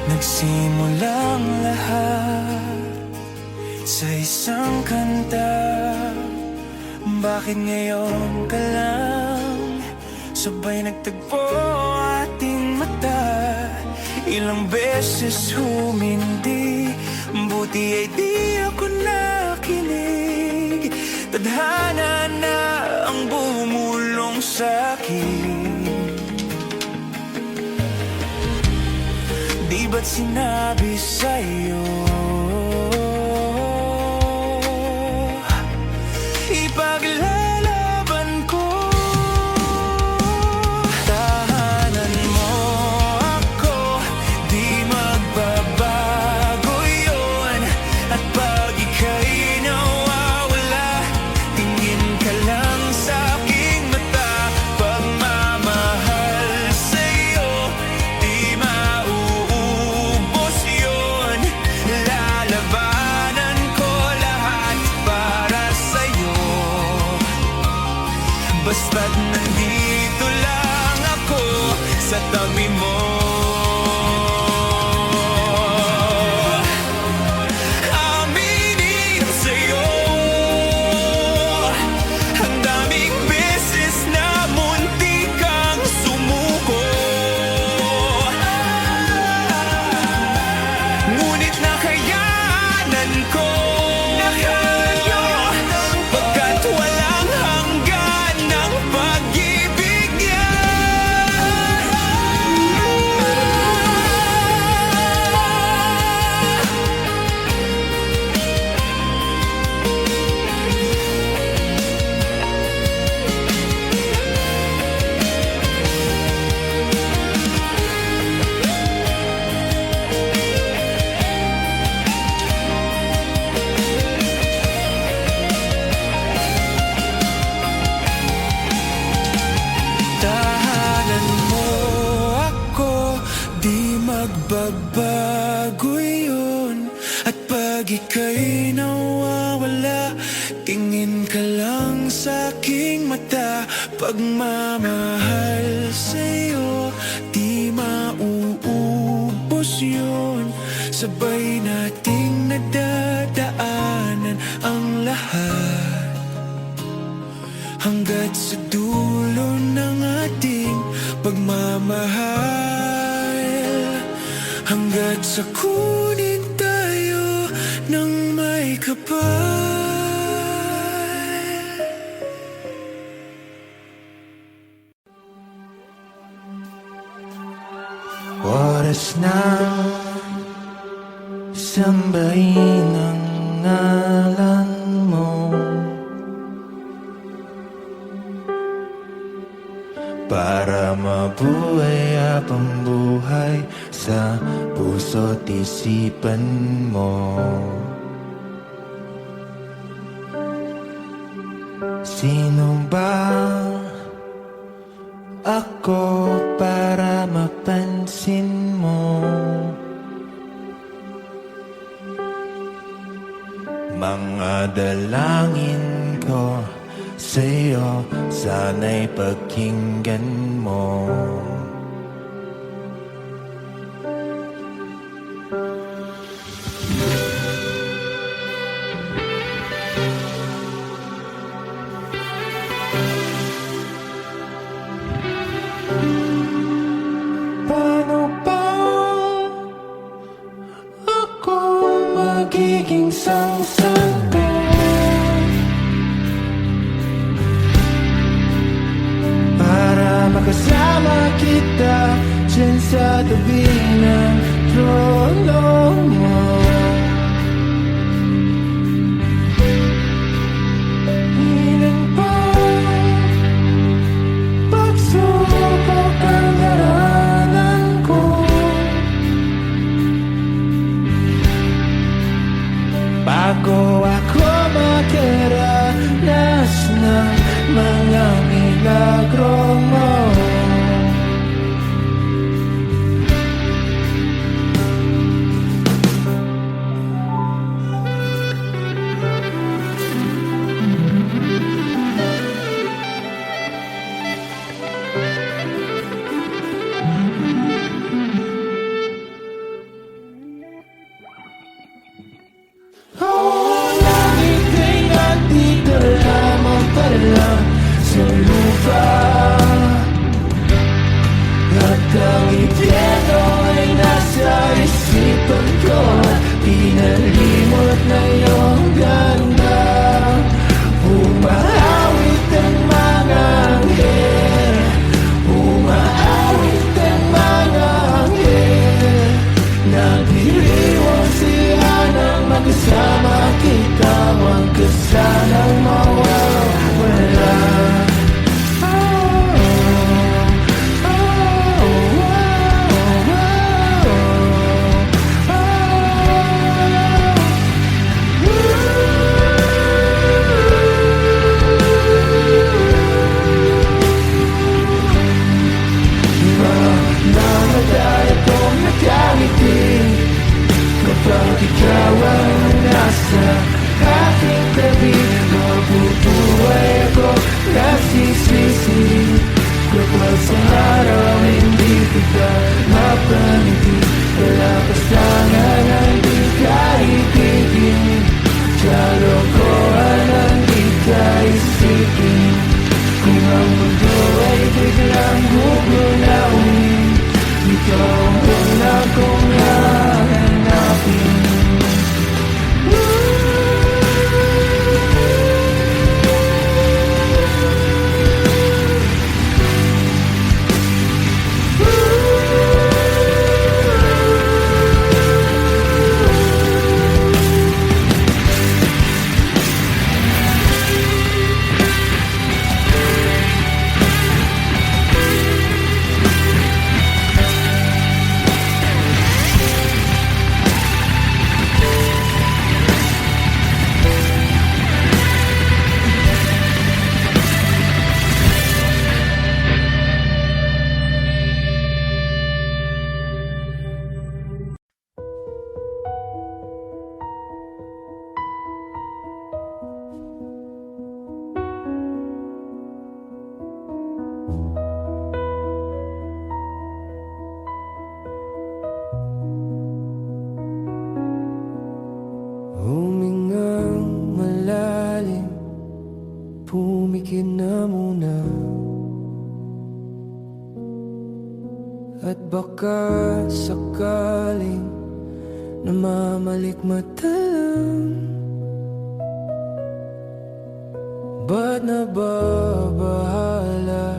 Nagsimulang lahat sa isang kanta. Bakit ngayon ka lang sabay nagtagpo ating mata? Ilang beses humindi, buti ay di ako nakinig. Tadhana na ang bumulong sa'kin. Di ba't sinabi sa'yo ipaglalaban ko? Tahanan mo ako, di magbabago yun. At pag ika'y nawawala, tingin ka lang sa aking mata. Pagmamahal sa'yo, di mauubos yun. Lalabanan ko lahat para sa'yo, basta't nandito lang ako sa tabi mo. Aminin sa'yo, ang daming beses na muntik kang sumuko. Ngunit nakayanan ko, pagkat walang hanggan ng pag-ibig niya. Tahanan mo ako, di magbabago yun. At pag ika'y nawawala, tingin ka lang sa aking mata. Pagmamahal sa'yo, di mauubos yun. Sabay nating nadadaanan ang lahat, hanggat sa dulo ng ating pagmamahal. Hanggat sa kunin tayo ng may kapal. Oras na sambahin ang ngalan mo, para mabuhay habang buhay sa puso't isipan mo. Sino ba ako para mapansin mo? Mga dalangin ko sa'yo, sana'y pakinggan mo. Paano ba ako magiging sangsangko para makasama kita dyan sa tabi ng trono mo? Ilan pa pagsubok ang daranan ko, bago ako makaranas ng mga milagro mo. ngiti, wala pasangan ang di ka itigil. Sa lokohan ang di ka isipin. Kung ang mundo ay biglang gugulawin, ikaw ang una kong hahanapin. Humingang malalim, pumikit na muna. At baka sakaling namamalikmata lang. Ba't nababahala?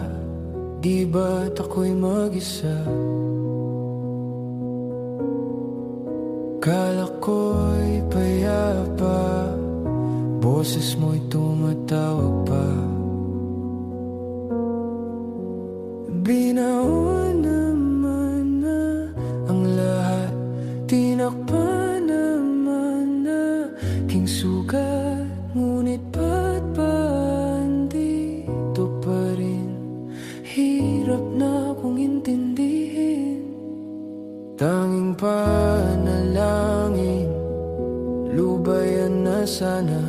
Di ba't ako'y mag-isa? Kala ko'y payapa, boses mo'y tumatawag pa. Binaon naman na ang lahat, tinakpan naman na king sugat. Ngunit ba't ba andito pa rin? Hirap na akong intindihin. Tanging panalangin, lubayan na sana.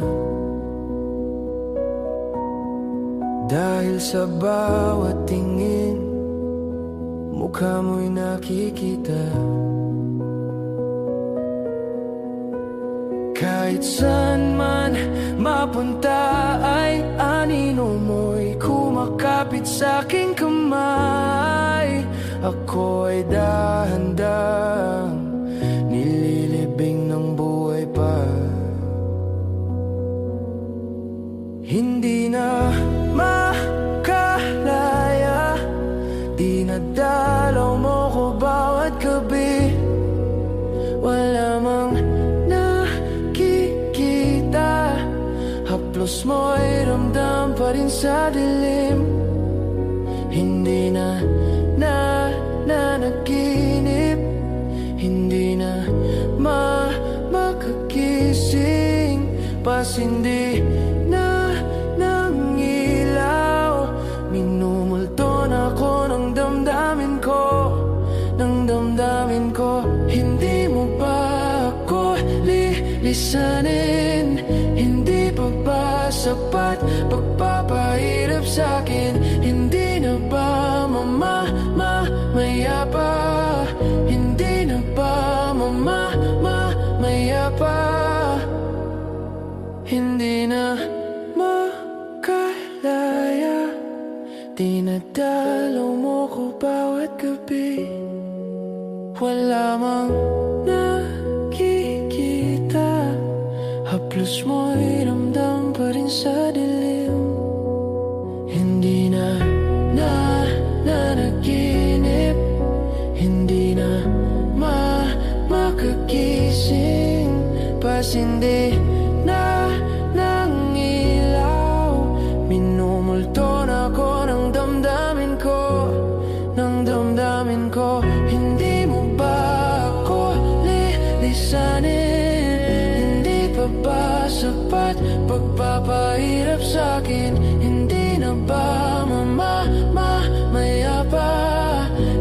Dahil sa bawat tingin, mukha mo'y nakikita. Kahit saan man mapunta ay anino mo'y kumakapit sa aking kamay. Ako ay dahan-dahang nililibing ng buhay pa. Hindi na makalaya, dinadalaw mo ko bawat gabi. Wala mang nakikita, haplos mo'y ramdam pa rin sa dilim. Hindi na nanaginip, hindi na makakising, pasindi na ng ilaw. Minumulto na ako ng damdamin ko, ng damdamin ko. Hindi mo ba ako lilisanin? Hindi pa ba sapat pagpapahirap sa'kin? Hindi na ba mamaya pa? Hindi na ba mamaya pa? Hindi na makalaya, dinadalaw mo ko bawat gabi. Wala mang nakikita, haplos mo'y ramdam pa rin sa dilim. Hindi na nanaginip, hindi na makakising, pasindi na ng ilaw. Minumulto na ako ng damdamin ko, ng damdamin ko. Hindi mo ba ako lilisanin? Hindi pa ba sapat pagpapahirap sa'kin? Hindi na ba mamaya pa?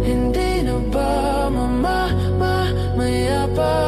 Hindi na ba mamaya pa?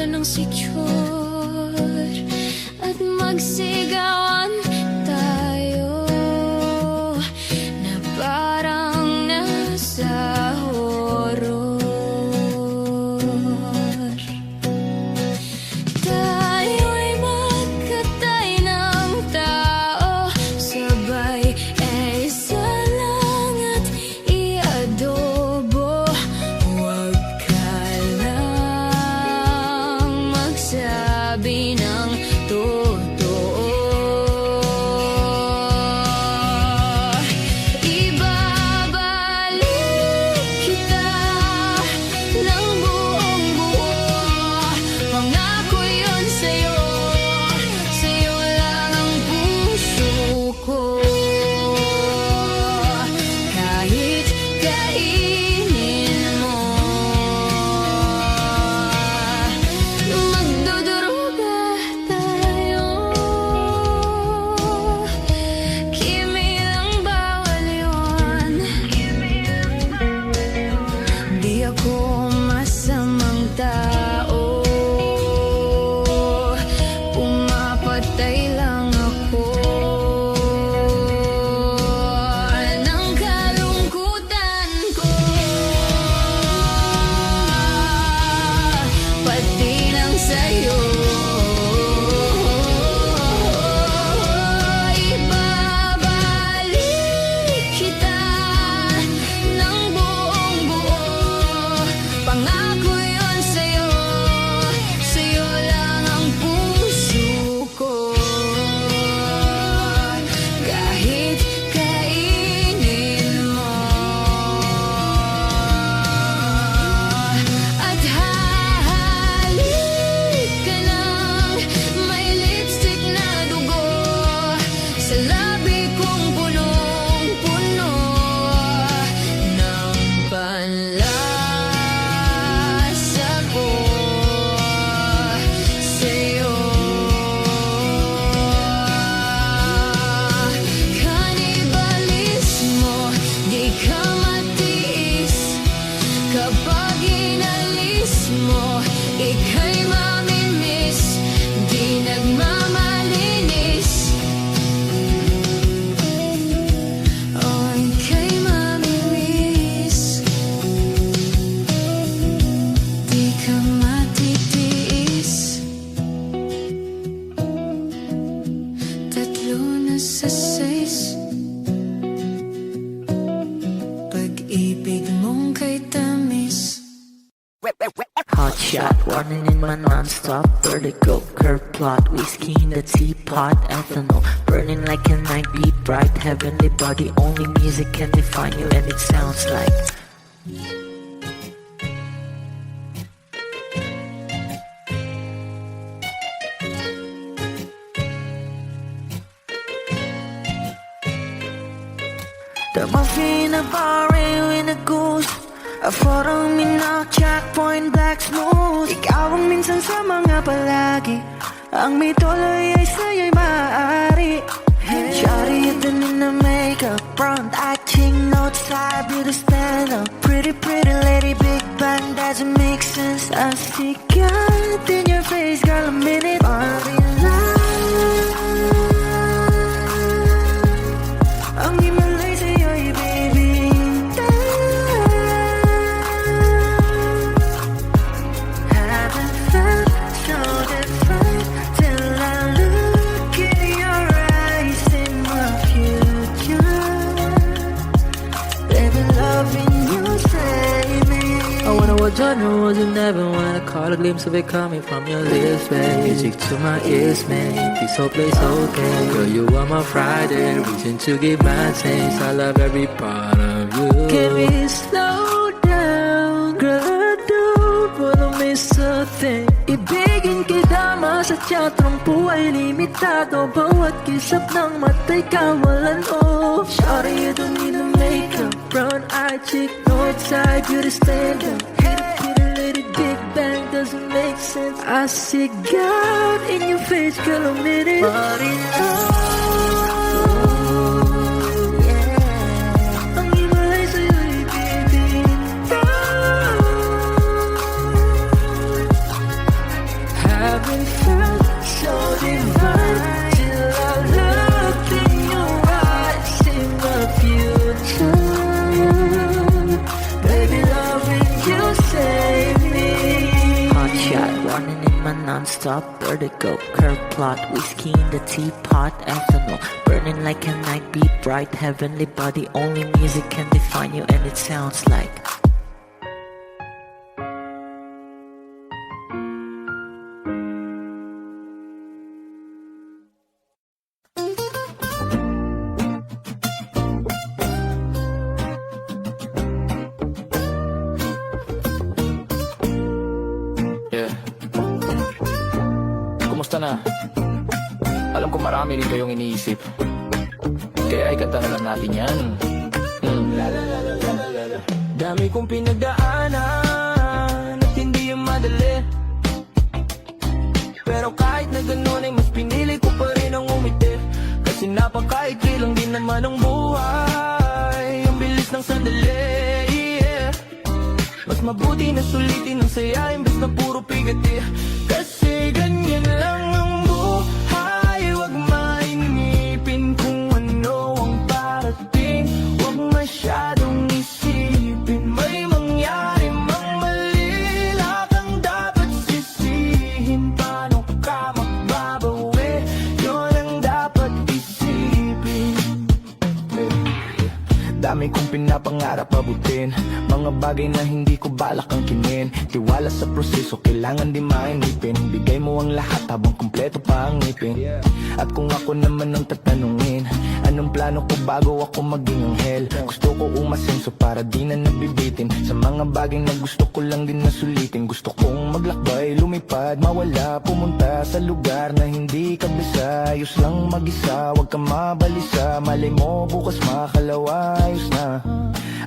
kita ng secure at magsigawan tayo na parang nasa horror. Tayo'y magkatay ng tao, sabay ay isa lang at iadobo. Huwag ka lang magsabi ng totoo. Ibabalik kita ng buong buo. Pangako yun sa'yo, sa'yo lang ang puso ko. Kahit kainin mo, magduduruga tayo. Kimi lang bawal yun. Di ako masamang tao, pumapatay lang ako ng kalungkutan ko, pati ng sayo. Ibabalik kita ng buong buo. Pangako yun sa'yo, sa'yo lang ang puso ko. Kahit kainin mo at hahalik ka ng may lipstick na dugo sa labi kong punong-puno ng panlasa ko sa'yo. Kanibalismo, di ka matiis. Kapag inalis mo, ika'y mamimiss. Di nagmamalinis. Oh, ika'y mamimiss. Di ka matitiis. Tatlo na sa 6. Pag-ibig mong kay tamis. Hot shot, running in my non-stop vertigo. Curve plot, whiskey in the teapot. Ethanol, burning like a night beat. Bright, heavenly body. Only music can define you, and it sounds like the muffin, a bar, in a goose. A photo, minak, checkpoint, black smooth. Ikaw ang minsan sa mga palagi. Ang may tuloy ay sa'yo'y maaari. Shawty, ito in the makeup, front acting, notes, side, beauty stand up. Pretty, pretty lady, big bang, doesn't make sense. I see God in your face, girl, a minute. Body line. Ang himalay sa'yo'y baby. Haven't felt so different till I look in your eyes in my future. Baby, loving you, save me. I wanna watch your nose, you never wanna call a glimpse of it coming from your lips, babe. Music to my ears, man. This whole place okay. Girl, you are my Friday, reason to give my taste. I love every part of you. Can we slow down, girl? I don't wanna miss a thing. Ibigin kita, masadya, trangpo ay limitado. Bawat kisap ng mata'y kawalan, oh. Shawty, you don't need to make up. Brown eye chick, north side, beauty stand up. Pretty lady, big bang, doesn't make sense. I see God in your face, girl, a minute. Body yeah. Ang himalay sa'yo'y baby. non-stop vertigo. Curve plot, whiskey in the teapot. Afternoon, burning like a night. Be bright, heavenly body. Only music can define you, and it sounds like. Yeah. Kumusta na? Alam ko marami rin kayong iniisip. Kaya ikata na lang natin yan. Dami kong pinagdaanan at hindi yung madali. Pero kahit na ganun ay mas pinili ko pa rin ang umiti. Kasi napakaikli lang din naman ang buhay. Ang bilis ng sandali, yeah. Mas mabuti na sulitin ang saya imbes na puro pigati. Kasi ganyan lang ang buhay. Huwag mainipin kung ano ang parating. Huwag masyadong isipin may mangyari mang mali. Lahat ang dapat sisihin. Paano ka magbabawi? Yun ang dapat isipin. Dami kong pinapangarap abutin. Mga bagay na hindi ko balak ang kinin. Tiwala sa proseso, kailangan di mainipin. Bigay mo ang lahat habang kumpleto pa ang ngipin. At kung ako naman ang tatanungin, anong plano ko bago ako maging anghel? Gusto ko umasenso para di na nabibitin. Sa mga bagay na gusto ko lang din nasulitin. Gusto kong maglakbay, lumipad, mawala, pumunta sa lugar na hindi kabisa. Ayos lang mag-isa, wag kang mabalisa. Malay mo bukas makalawa, ayos na.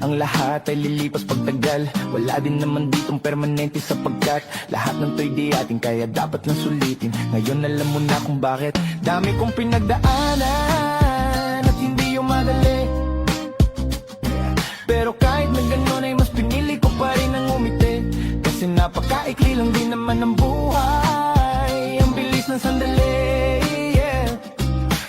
Ang lahat ay lilipas pagtagal. Wala din naman ditong permanente sapagkat lahat ng to'y di atin, kaya dapat lang sulitin. Ngayon alam mo na kung bakit. Dami kong pinagdaanan at hindi yung madali. Pero kahit na ganun ay mas pinili ko pa rin ang umiti. Kasi napakaikli lang din naman ang buhay. Ang bilis ng sandali, yeah.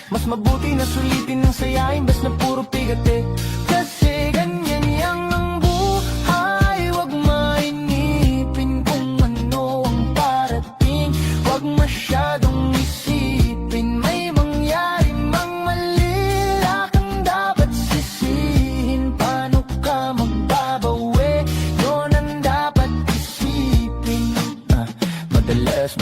Mas mabuti na sulitin ang saya imbes na puro pigati. Kasi ganyan yang ang buhay. Huwag mainipin kung ano ang parating. Huwag masyadong isipin may mangyari mang mali. Lahat ang dapat sisihin. Paano ka magbabawi? Yun ang dapat isipin. Madalas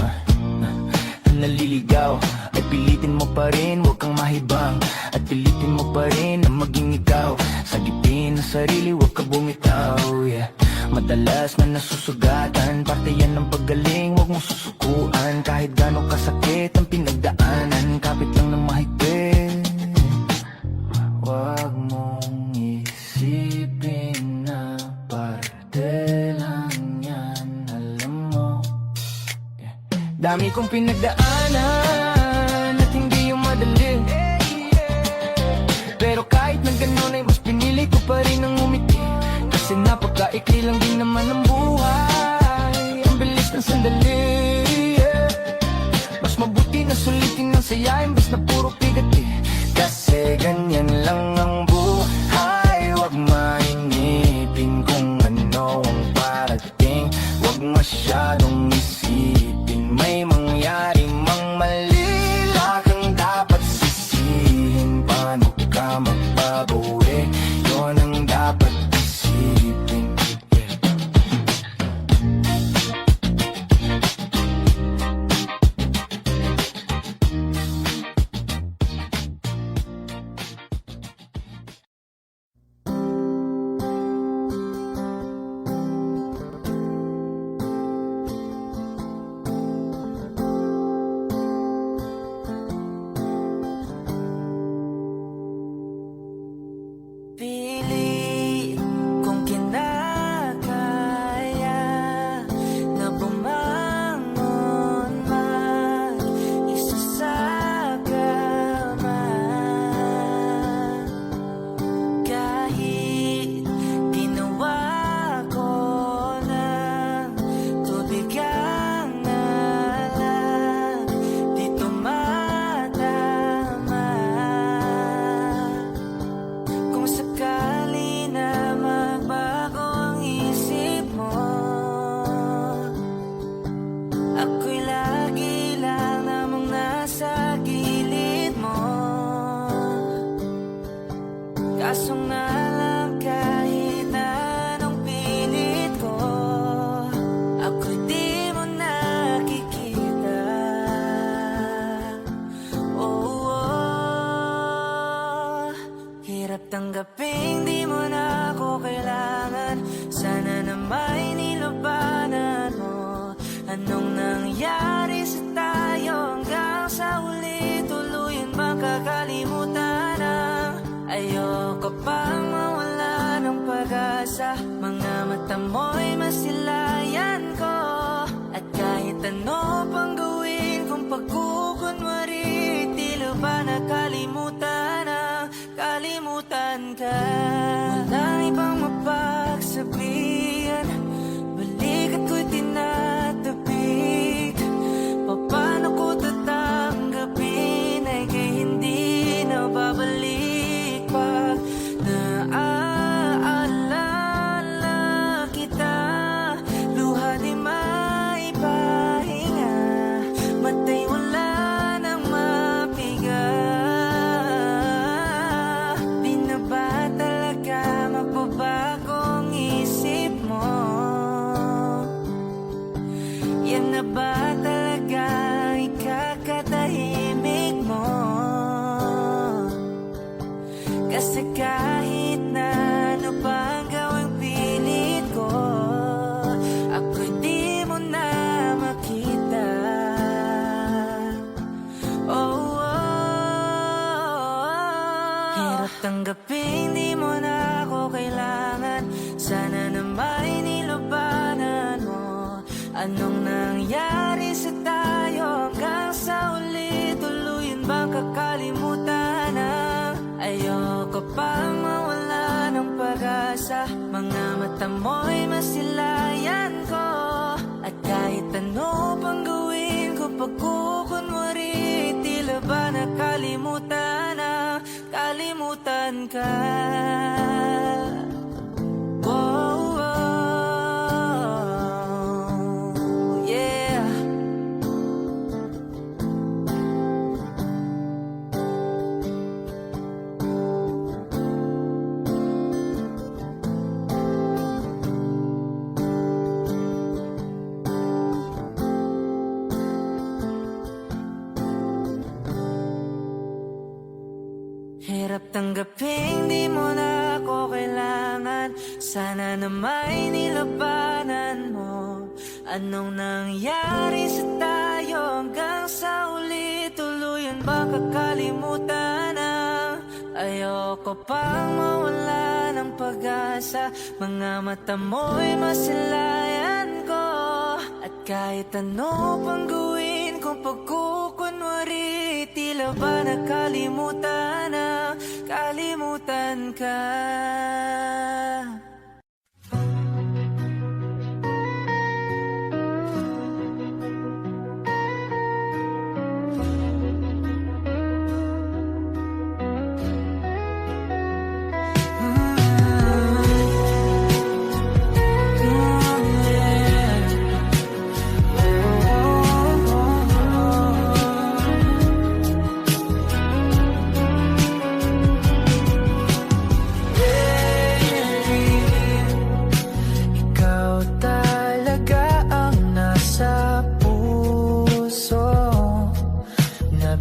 naliligaw ay pilitin mo pa rin, huwag kang mahibang. At pilitin mo pa rin na maging ikaw. Sagipin ang sarili, huwag ka bumitaw, yeah. Madalas na nasusugatan, parte yan ng paggaling, huwag mong susukuan. Kahit gano'ng kasakit ang pinagdaanan, kapit lang ng mahigpit. Huwag mong isipin na parte lang yan, alam mo. Dami kong pinagdaanan at hindi yung madali. Pero kahit na ganun ay mas pinili ko pa rin ang umiti. Kasi napakaikli lang din naman ang buhay. Ang bilis ng sandali, yeah. Mas mabuti na sulitin ang saya imbes na puro pigati. Kasi ganyan lang ang buhay. Huwag mainipin kung ano ang parating. Huwag masyadong isipin may mangyari mang mali. Lahat ang dapat sisihin. Paano ka magbabawi? Yun ang dapat isipin, yeah. Pili kung kinakaya na bumangon mag-isa sa kama. Kahit ginawa ko ng tubig ang alak, di tumatama. Kung sakali Kaso nga lang kahit na anong pilit ko, ako'y di mo nakikita. Oh, oh. Hirap tanggapin di mo na ako kailangan. Sana na may nilabanan mo. Anong nangyari sa tayo hanggang sa huli? Tuluyan bang kakalimutan na? Ayoko pang mawala ng pag-asa. Mga mata mo'y masilayan ko. At kahit ano pang gawin kung pagkukunwari, tila ba nakalimutan na? Kalimutan ka. Walang ibang mapagsabihan, balik at ko'y tinatabik. Paano ko tatanggapin ay kay hindi na babalik? Pag naaalala kita, luha di maipahinga, matay wala nang mapiga. Di na ba talaga magbabagong isip mo? Yan na ba talaga ikakatahimik mo? Kasi kahit na ano pang gawing pilit ko, ako'y di mo na makita. Oh, oh. Hirap tanggapin di mo na ako kailangan. Sana na may nilabanan mo. Anong nangyari sa tayo hanggang sa uli? Tuluyan bang kakalimutan na? Ayoko pang mawala ng pag-asa. Mga mata mo'y masilayan ko. At kahit ano pang gawin ko pagkukunwari, tila ba nakalimutan na? Kalimutan ka. Oh, oh, yeah. Hirap tanggapin di mo na ako kailangan. Sana na may nilabanan mo. Anong nangyari sa tayo hanggang sa uli? Tuluyan bang kakalimutan na? Ayoko pang mawala ng pag-asa. Mga mata mo'y masilayan ko. At kahit ano pang gawin kung pagkukunwari, tila ba nakalimutan na? Kalimutan ka.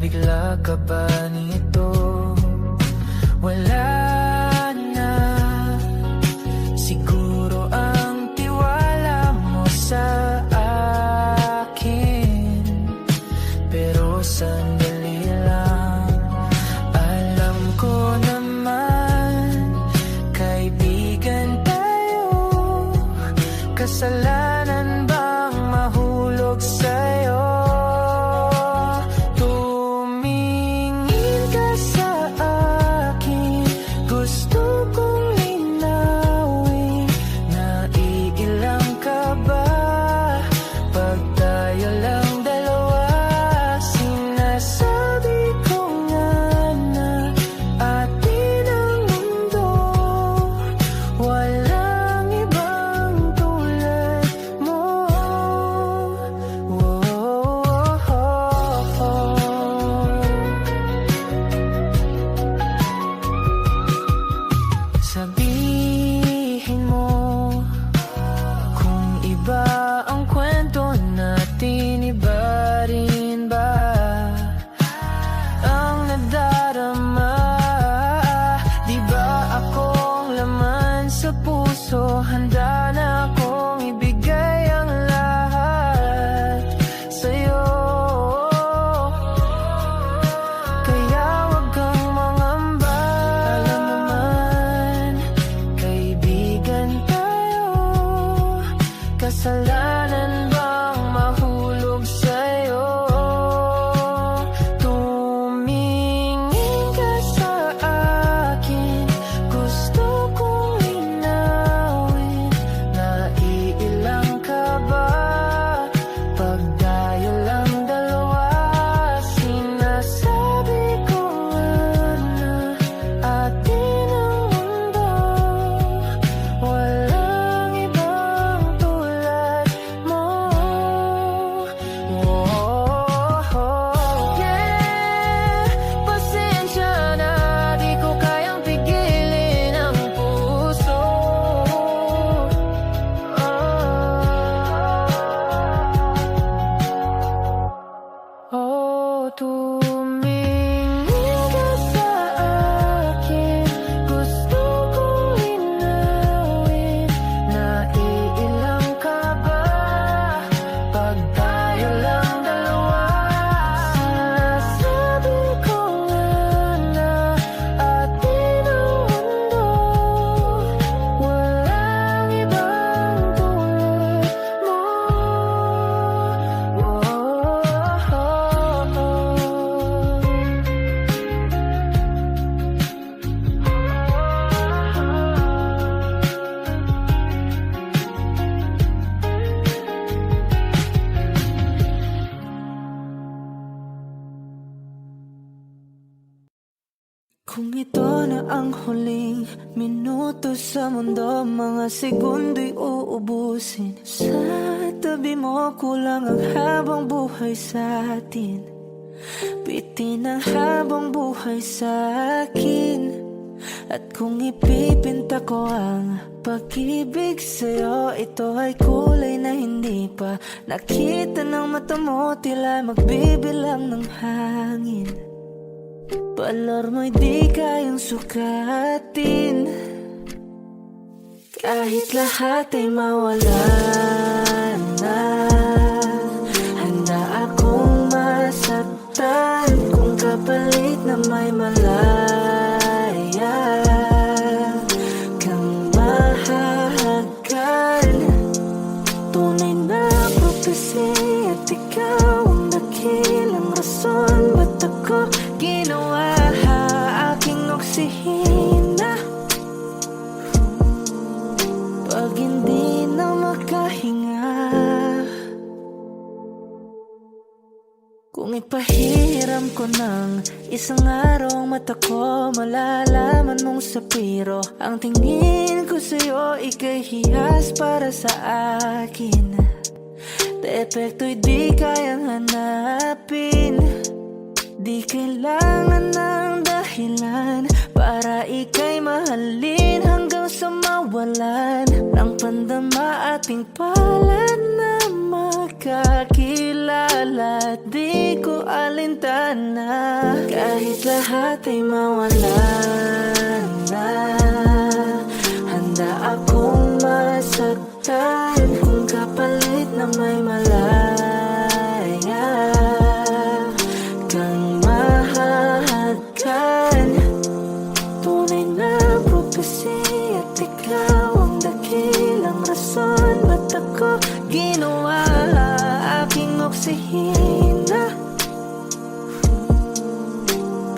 Bigla ka ba nito? Wala na. Siguro ang tiwala mo sa akin, pero sandali lang. Alam ko naman, kaibigan tayo. Kasalanan bang mahulog sa'yo? Walang ibang tulad kasalanan bang mahulog sa'yo? Tumingin ka sa akin, gusto kong linawin. Naiilang ka ba? Pagdayo lang dalawa, sinasabi ko nga na atin ang mundo. Walang ibang tulad mo. Yeah, pasensya na, di ko kayang pigilin ang puso. Tumingin ka sa akin, gusto kong linawin. Naiilang ka ba? Pag tayo lang dalawa, sinasabi ko nga na atin ang mundo. Walang ibang tulad mo. Kung ito na ang huling minuto sa mundo, mga segundo'y uubusin. Sa tabi mo, kulang ang habang buhay sa atin. Bitin ang habang buhay sa akin. At kung ipipinta ko ang pag-ibig sa'yo, ito ay kulay na hindi pa nakita ng mata mo, tila magbibilang ng hangin. Balor mo'y di kayang sukatin, kahit lahat ay mawala na. Handa akong masaktan kung kapalit na may malaya kang mahahagan. Tunay na propesya at ikaw ang dakilang rason ba't ako ginawa aking oksihina. Pag hindi na makahinga, kung ipahiram ko ng isang araw ang mata ko, malalaman mong sapiro ang tingin ko sa'yo, ika'y hiyas para sa akin. Depekto'y di kayang hanapin, di kailangan ng dahilan para ika'y mahalin hanggang sa mawalan ng pandama ating palad na makakilala. Di ko alintana kahit lahat ay mawalan na. Handa akong masaktan kung kapalit na may malaya kang mahahagan. Tunay na propesya at ikaw ang dakilang rason ba't ako ginawa aking oksihina.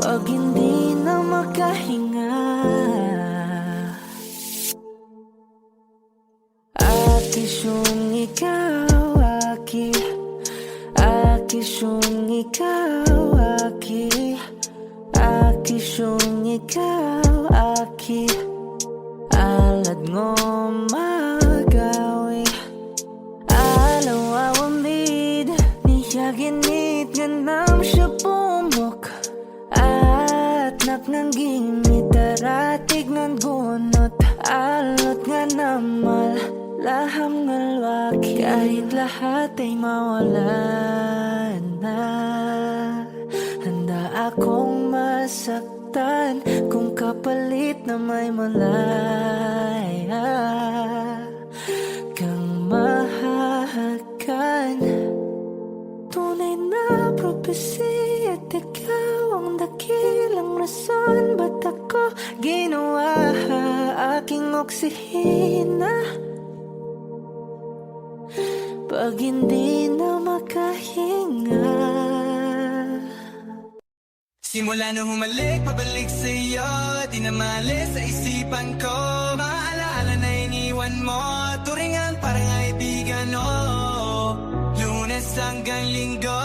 Pag hindi na makahinga, akisyong ikaw, akisyong ikaw, akisyong ikaw, alad ngo magawi, alaw awamid, niyaginit ganam siya pumok, at naknangging mitaratig ng gunot, alot nga namal, laham ngalwaki, kahit lahat ay mawalan na. Handa akong masaktan kung kapalit na may malaya kang mahahagan. Tunay na propesya at ikaw ang dakilang rason ba't ako ginawa aking oksihina. pag hindi na makahinga. Simula nung humalik, pabalik sa'yo, di na malis sa isipan ko. Mga alaala na iniwan mo, turingan parang kaibigan, oh. Lunes hanggang Linggo,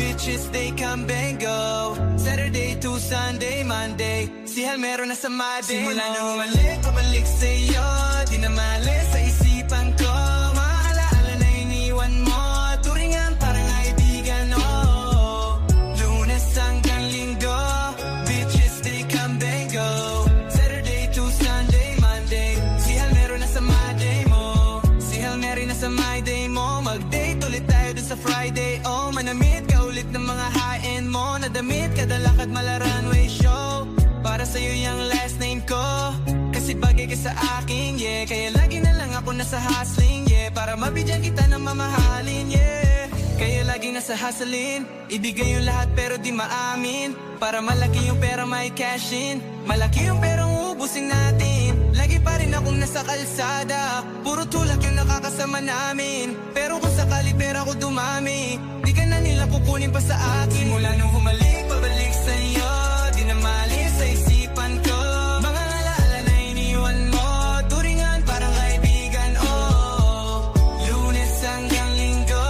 bitches they come and go. Saturday to Sunday, Monday, si Hal meron na sa Monday. Simula nung humalik, pabalik sa'yo, di na malis sa isipan ko. Mga alaala na iniwan mo, turingan parang kaibigan, oh. Lunes hanggang Linggo, bitches they come and go. Saturday to Sunday, Monday, si Hal meron na sa Monday mo. Si Hal meron na sa my day mo. Mag-date ulit tayo dun sa Friday, oh. Manamit ka ulit ng mga high-end mo. Nadamit kada lakad mala runway show. Para sa'yo yung last name ko, kasi bagay ka sa akin, yeah. Kaya lagi na lang ako nasa hustling, yeah. Para mabigyan kita ng mamahalin, yeah. Kaya lagi nasa hustling, ibigay yung lahat pero di maamin. Para malaki yung pera may cash in, malaki yung perang ubusin natin. Lagi pa rin akong nasa kalsada, puro tulak yung nakakasama namin. Pero kung sakali pera ko dumami, di ka na nila kukunin pa sa akin. Mula nung humalik, pabalik sa'yo, di na malis sa isipan ko. Mga alaala na iniwan mo, turingan parang kaibigan, oh. Lunes hanggang Linggo,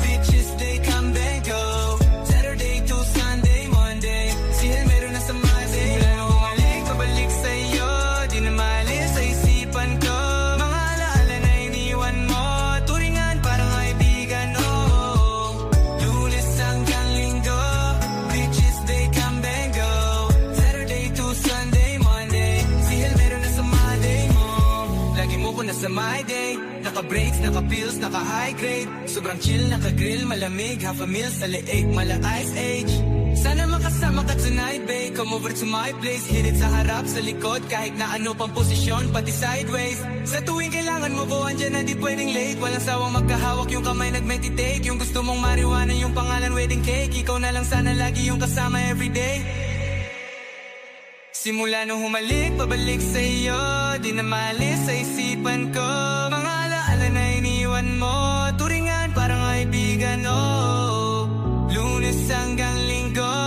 bitches they come and go. Saturday to Sunday, Monday, si Hal meron na sa Monday. Simula nung humalik, pabalik sa'yo, di na malis sa isipan ko. Mga alaala na iniwan mo, turingan parang kaibigan, oh. Lunes hanggang Linggo, bitches they come and go. Saturday to Sunday, Monday, si Hal meron na sa Monday mo. Lagi mo ko na sa my day, naka-breaks, naka-pills, naka-high grade. Sobrang chill, naka-grill, malamig, half a meal sa leeg, mala ice age. Sana makasama ka tonight, babe. Come over to my place, hit it sa harap, sa likod, kahit na ano pang posisyon, pati sideways. Sa tuwing kailangan mo ko, andyan na di pwedeng late. Walang sawang magkahawak, yung kamay nag-meditate. Yung gusto mong marijuana, yung pangalan wedding cake. Ikaw na lang sana lagi yung kasama everyday. Simula nung humalik, pabalik sa'yo, di na malis sa isipan ko. Mga alaala na iniwan mo, turingan parang kaibigan, oh. Lunes hanggang Linggo,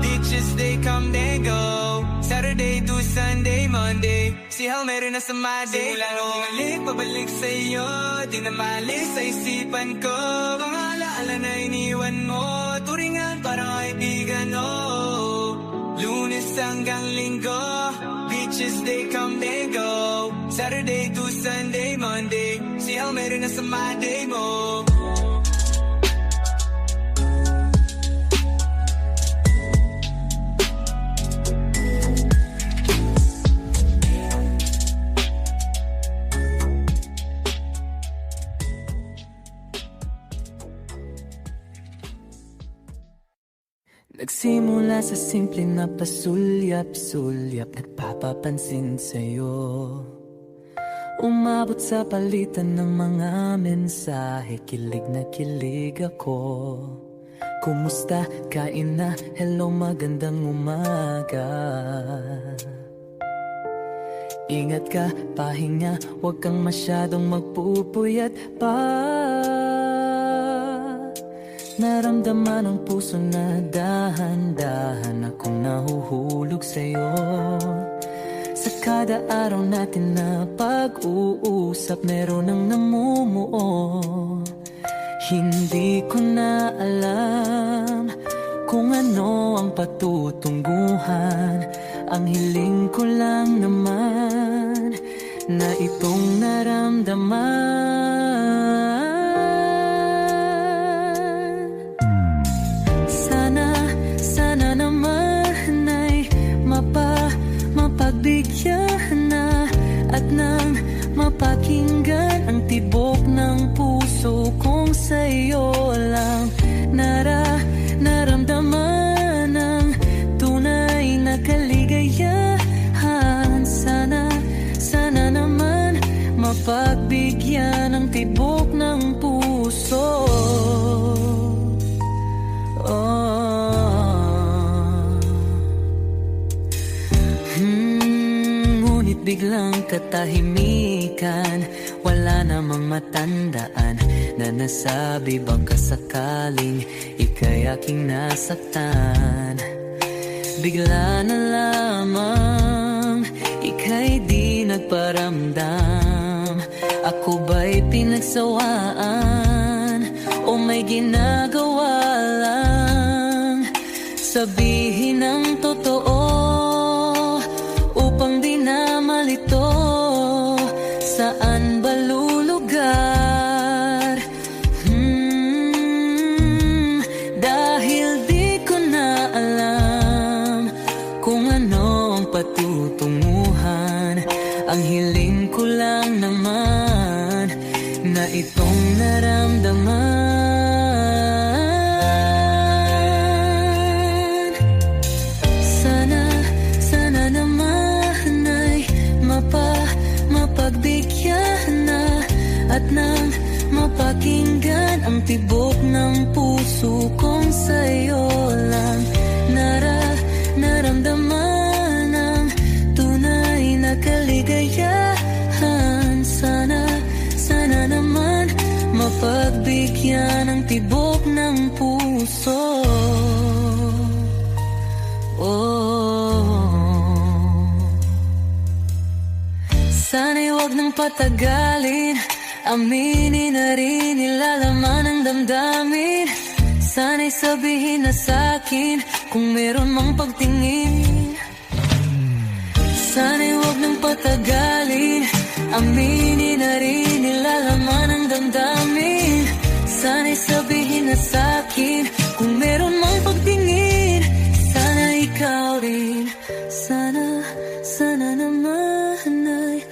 bitches they come they go. Saturday to Sunday, Monday, si Hal meron na sa Monday. Simula nung humalik, pabalik sa'yo, di na malis sa isipan ko. Mga alaala na iniwan mo, turingan parang kaibigan, oh. Lunes hanggang Linggo, bitches they come they go. Saturday to Sunday, Monday, si Hal meron na sa Monday mo. Nagsimula sa simple na pasulyap-sulyap, nagpapapansin sa'yo. Umabot sa palitan ng mga mensahe, kilig na kilig ako. Kumusta? Kain na? Hello, magandang umaga. Ingat ka, pahinga, huwag kang masyadong magpupuyat pa. Naramdaman ang puso na dahan-dahan akong nahuhulog sa'yo. Sa kada araw natin na pag-uusap, meron ang namumuo. Hindi ko na alam kung ano ang patutungguhan. Ang hiling ko lang naman na itong naramdaman. Sana naman ay mapagbigyan na at nang mapakinggan ang tibok ng puso kong sa'yo lang naramdaman ang tunay na kaligayahan. Sana naman mapagbigyan ang tibok ng puso. Ngunit biglang katahimikan balikan. Wala namang matandaan na nasabi baka sakaling ika'y aking nasaktan. Bigla na lamang ika'y di nagparamdam. Ako ba'y pinagsawaan o may ginagawa lang? Sabihin ang totoo upang di na malito. Saan ba lulugar? Dahil di ko na alam kung ano ang patutunguhan. Ang hiling ko lang naman na itong naramdaman. Sana naman ay mapagbigyan na at nang mapakinggan ang tibok ng puso kong sa'yo lang naramdaman ang tunay na kaligayahan. Sana naman mapagbigyan ang tibok ng puso. Sana'y wag nang patagalin, aminin na rin nilalaman ng damdamin. Sana'y sabihin na sa'kin kung meron mang pagtingin. Sana'y wag nang patagalin, aminin na rin nilalaman ng damdamin. Sana'y sabihin na sa'kin kung meron mang pagtingin. Sana ikaw rin, sana naman ay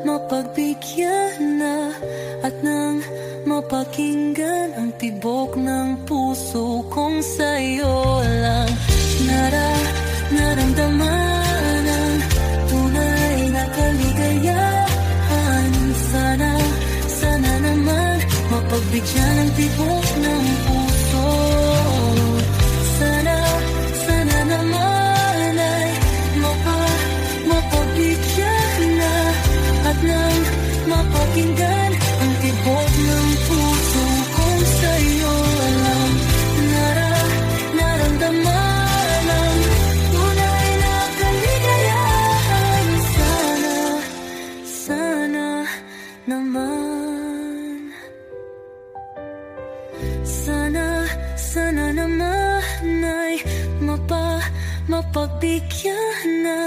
mapagbigyan na at nang mapakinggan ang tibok ng puso kong sa'yo lang naramdaman ang tunay na kaligayahan. Sana naman mapagbigyan ang tibok ng puso. Sana naman ay mapagbigyan na at nang mapakinggan ang tibok ng puso kong sa'yo alam. Naramdaman ang tunay na kaligayahan. Sana naman. Sana naman ay mapagbigyan na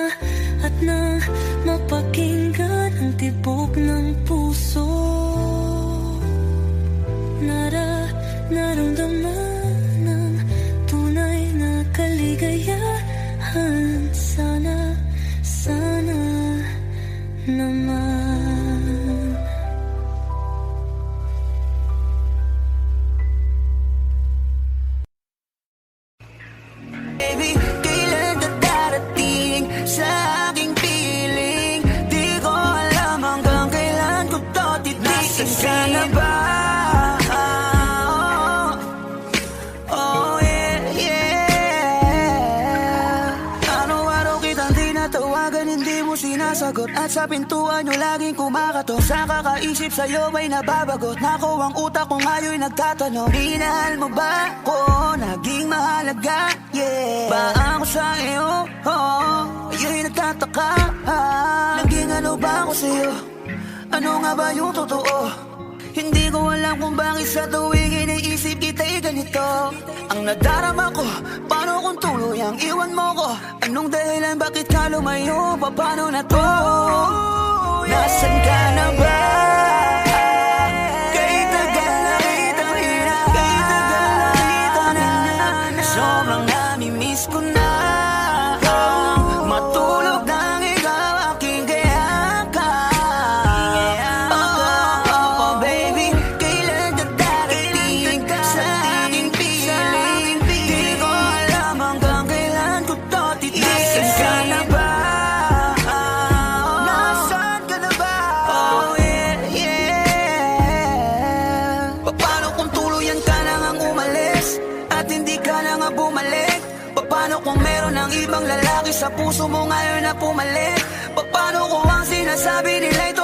at nang mapakinggan ang tibok ng puso. Naramdaman ang tunay na kaligayahan. Sana naman. Baby, kailan ka darating sa aking piling? Di ko alam hanggang kailan ko to titiisin. Nasaan ka na ba? Oh yeah. Araw-araw kitang tinatawagan, hindi mo sinasagot. At sa pintuan nyo laging kumakatok. Sa kakaisip sa'yo ay nababagot. Nako ang utak ko ngayon'y nagtatanong, minahal mo ba ko? Naging mahalaga, yeah, ba ako sa iyo? Ayo'y nagtataka, naging ano ba ako sa'yo? Ano nga ba yung totoo? Hindi ko alam kung bakit sa tuwing iniisip kita'y ganito. Ang nadarama ko, paano kung tuluyang iwan mo ko? Anong dahilan, bakit ka lumayo? Paano na to? Nasaan ka na ba? Kay tagal na kitang hinahal, sobrang nami-miss ko na matulog nang ikaw aking kayakap. Oh baby, kailan ka darating sa aking piling? Di ko alam hanggang kailan ko to titiisin. Nasaan ka na ba? Nasaan ka na ba? Oh yeah. Paano kung tuluyan ka na ngang umalis at hindi ka na nga bumalik? Paano kung meron ng ibang lalaki sa puso mo ngayon na pumalit? Paano kung ang sinasabi nila ito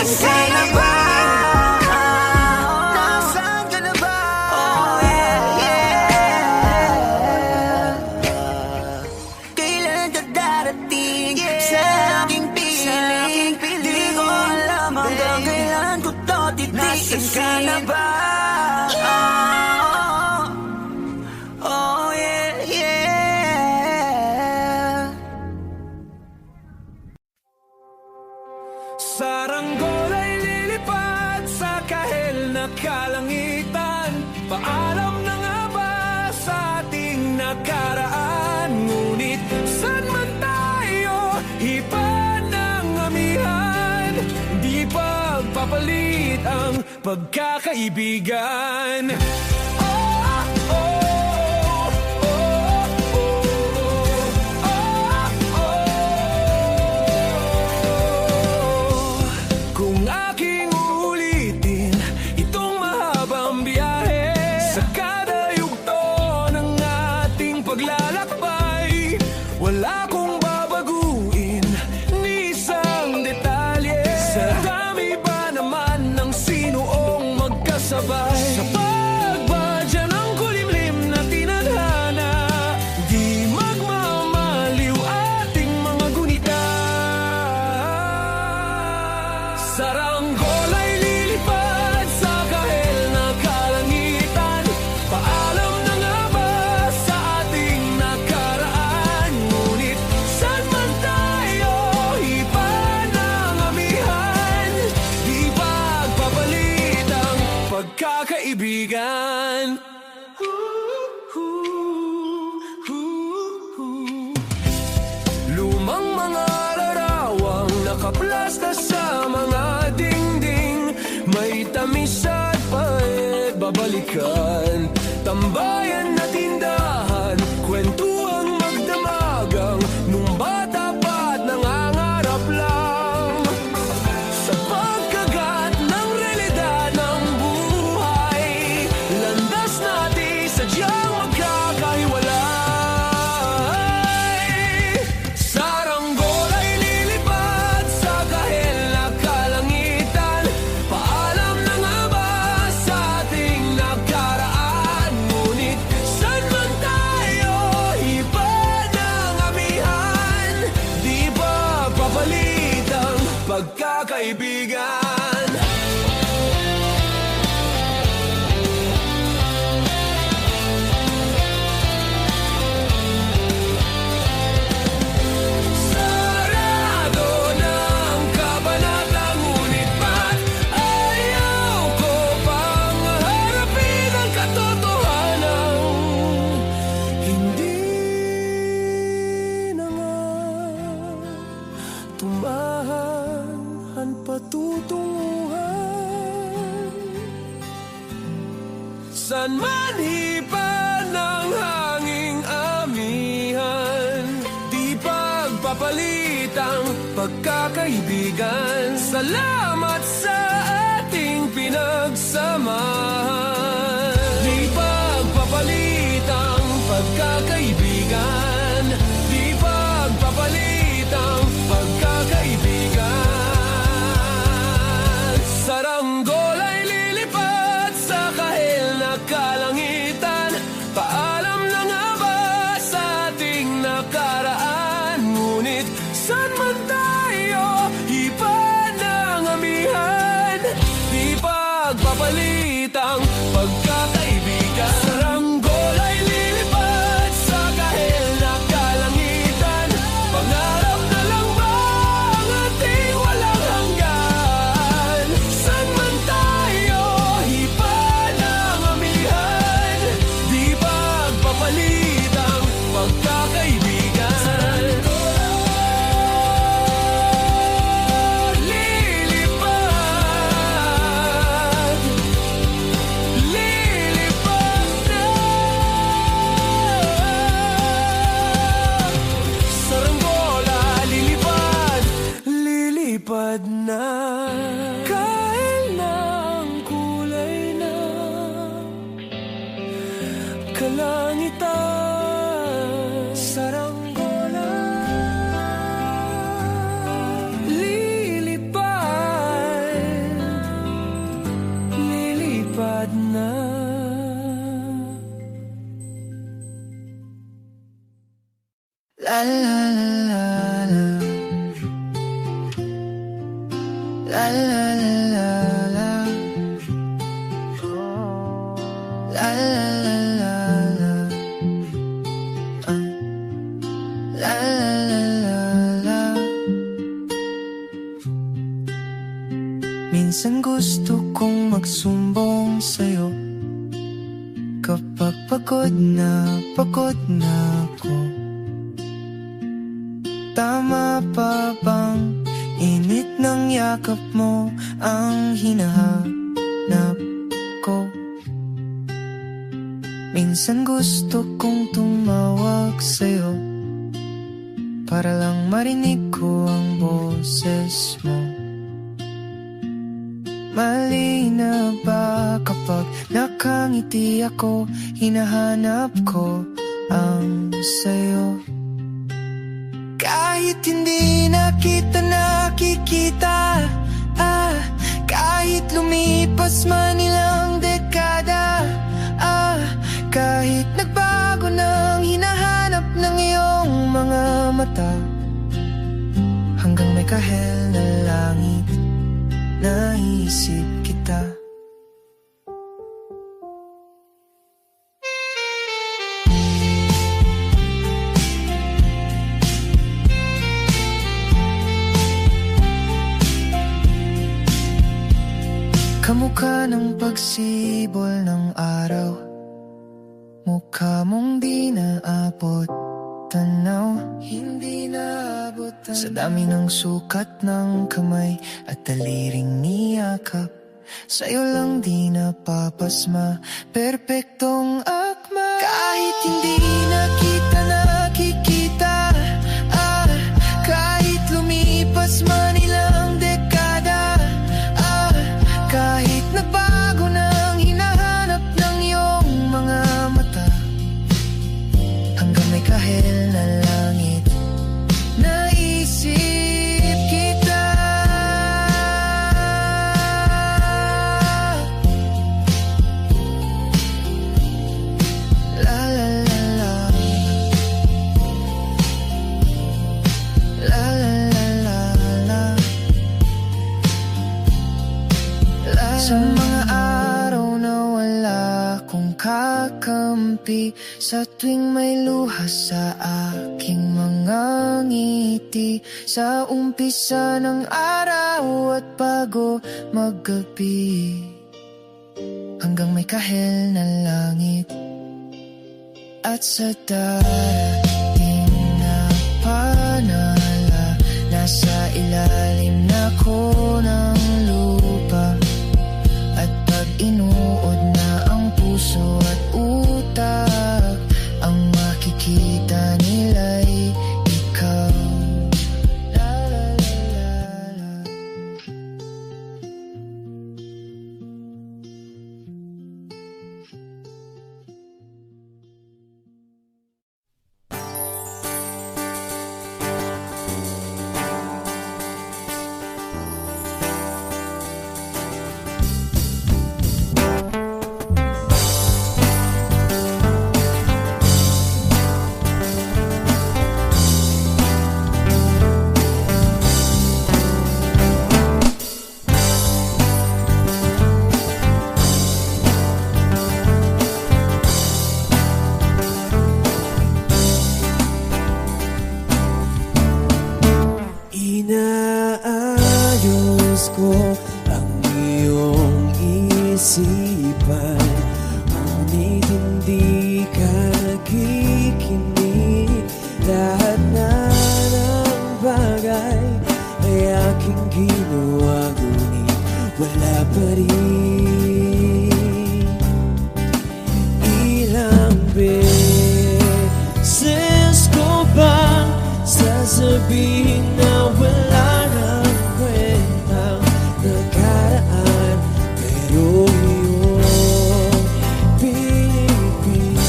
Nasaan ka na ba? Nasaan ka na ba? Oh yeah, yeah. Kailan ka darating sa aking piling? Di ko alam hanggang kailan ko to titiisin. Nasaan ka na ba? Oh yeah, yeah. Saranggol ay lilipad sa kahel na kalangitan. Paalam na nga ba sa ating nakaraan? Ngunit saan man tayo, iba ng amihan. Di pagpapalit ang pagkakaibigan. Kung aking ulitin itong mahabang biyahe, sa kada yugto ng ating paglalakbay, wala kong babaguin ni isang detalye. Sa dami ba naman ng sinuong magkasabay, sa pagbadya ng kulimlim na tinadhana, di magmamaliw ating mga gunita. Saranggol ay lilipad sa kahel na kalangitan. Paalam na nga ba sa ating nakaraan? Ngunit saan man tayo, iba ng amihan. Di pagpapalit ang pagkakaibigan. Lumang mga larawang nakaplastas sa mga dingding, may tamis at pait babalikan. Tambayan na tindahan, kwentuang magdamagang, nung bata pa't nangangarap lang. Sa pagkagat ng realidad ng buhay, landas natin sadyang magkakahiwalay. Saranggol ay lilipad sa kahel na kalangitan. Paalam na nga ba sa ating nakaraan? Ngunit saan man tayo, iba ng amihan. Di ba papalit ang pagkakaibigan? Sarado ng kabanata, ngunit ba't ayaw ko pang harapin ang katotohanan? Hindi na nga tumahan ang patutunguhan. San man hipan ng hanging amihan, di pagpapalit ang pagkakaibigan. Salamat sa ating pinagsamahan. Di pagpapalit ang pagkakaibigan. Di pagpapalit ang pagkakaibigan. Saranggol ay lilipad sa kahel na kalangitan. Paalam na nga ba sa ating nakaraan? Ngunit saan man tayo, iba ng amihan. Di pagpapalit ang pagkakaibigan. Saranggol ay lilipad sa kahel na kalangitan. Pangarap na lang ba ang ating walang hanggan? Saan man tayo, iba ng amihan. Di pagpapalit ang pagkakaibigan. Lilipad, lilipad na. Saranggola, lilipad, lilipad na. Kahel na ang kulay na kalangitan. Saranggola, lilipad, La la la la la. La la la la la. La la la la la. Minsan gusto kong magsumbong sa'yo kapag pagod na ako. Tama pa bang init ng yakap mo ang hinahanap ko? Minsan gusto kong tumawag sa'yo para lang marinig ko ang boses mo. Mali na ba kapag nakangiti ako, hinahanap ko ang sayo? Kahit hindi na kita nakikita, kahit lumipas man ilang dekada, kahit nagbago ng hinahanap ng iyong mga mata, hanggang may kahel na langit, naisip kita. Kamukha ng pagsibol ng araw, mukha mong di naabot tanaw, hindi naabot tanaw. Sa dami ng sukat ng kamay at daliring niyakap, sa'yo lang di napapasma, perpektong akma. Kahit hindi na kita nakikita, kahit lumipas man ilang dekada, kahit nagbago ng hinahanap ng iyong mga mata, hanggang may kahel na langit, naisip kita. La la la la. La la la la la. Sa mga araw na wala kong kakampi, sa tuwing may luha sa aking mga ngiti, sa umpisa ng araw at bago maggabi, hanggang may kahel na langit, at sa darating na panala, nasa ilalim na ko ng lupa. At pag inuod na ang puso at utak, ang makikita nila'y ikaw. La la la la la. Inaayos ko ang iyong isipan, ngunit hindi ka nakikinig. Lahat na ng bagay ay aking ginawa, ngunit wala pa rin. Ilang beses ko bang sasabihin na wala nang kwentang nakaraan, pero iyong pinipilit.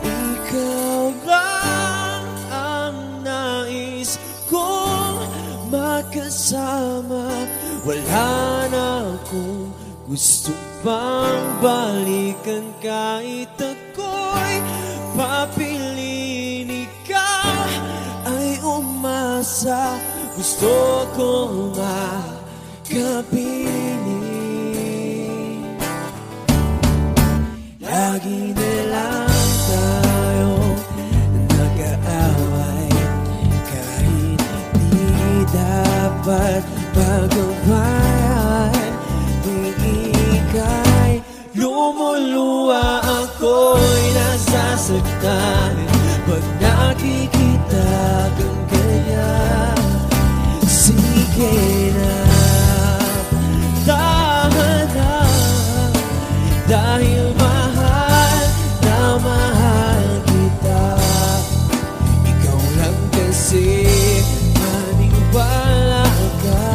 Ikaw lang ang nais kong makasama, wala na akong gusto pang balikan. Kahit ako'y papiliin, ikaw ay umasa umasa, gusto kong makapiling. Lagi na lang tayo nag-aaway, kahit di dapat pagawayan. Di ika'y lumuluwa, ako'y nasasaktan pag nakikita kang ganyan. Sige na, tahan na, dahil mahal na mahal kita. Ikaw lang kasi maniwala ka.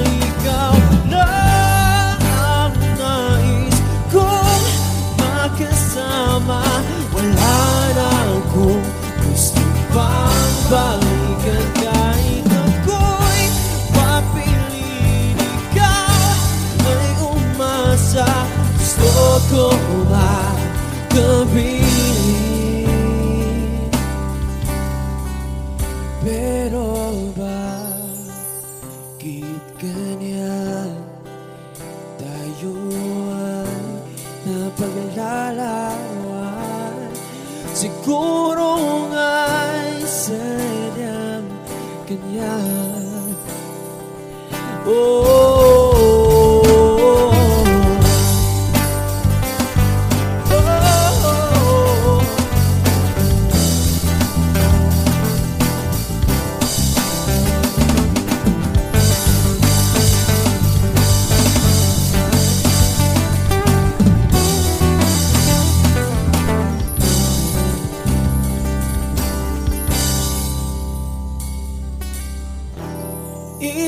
Ikaw lang ang nais kong makasama. Wala na akong gusto pang balikan, kahit ako'y papiliin. Ikaw ay umasa, gusto ko makapiling. Pero bakit ganyan? Tayo ay napaglalawan. Siguro nga'y sadyang ganyan.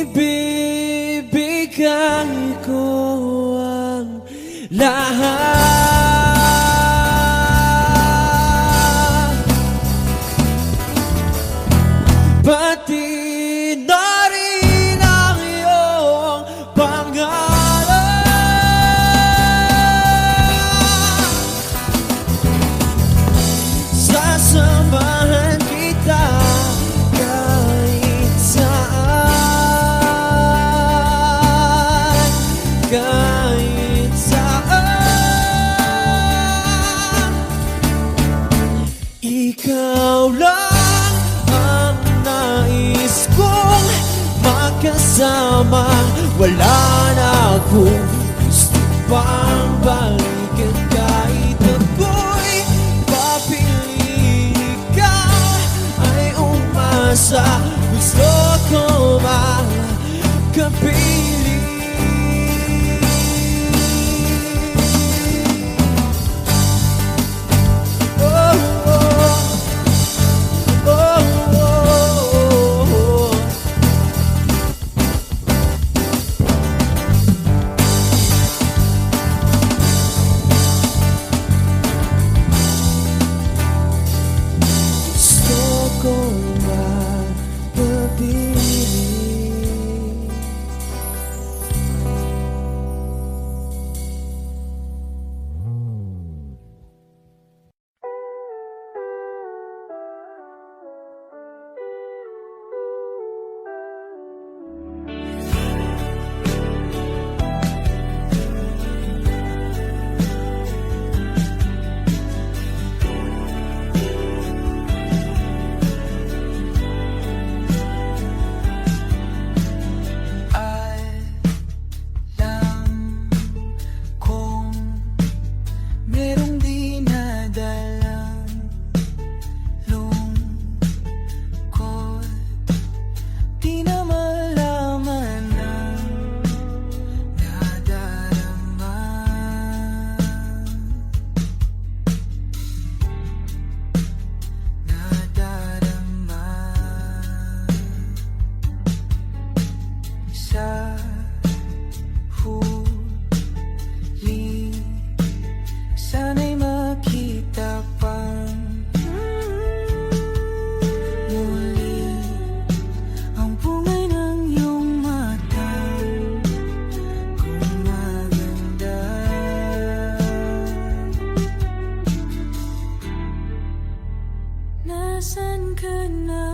Ibibigay ko ang lahat, pati na rin ang iyong pangalan. Sasamahan kita kahit saan, kahit saan. Ikaw lang ang nais kong makasama. Wala na akong gusto pang balikan, kahit ako'y papiliin. Ikaw ay umasa, gusto ko makapiling. Gusto ko makapiling. Nasaan ka na?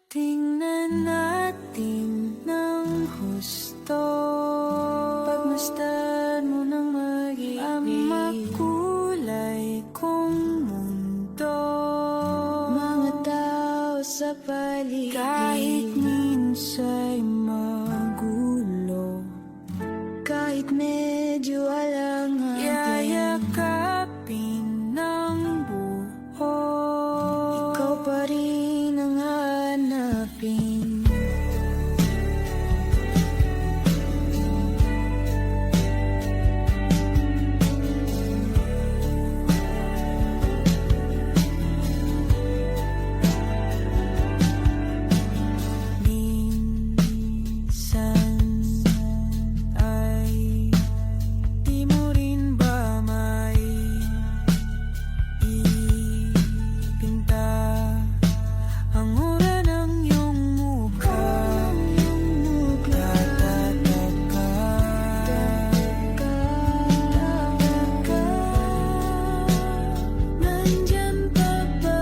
Tingnan natin ng husto. Pagmasdan mo ng mag-ibig ang makulay kong mundo. Mga tao sa paligid, kahit minsa'y magulo, kahit medyo alangan, yayakapin ng buo. Ikaw pa rin ang hanapin. Minsan ay di mo rin ba may ipinta ang ura ng iyong mukha? Nandyan pa ba?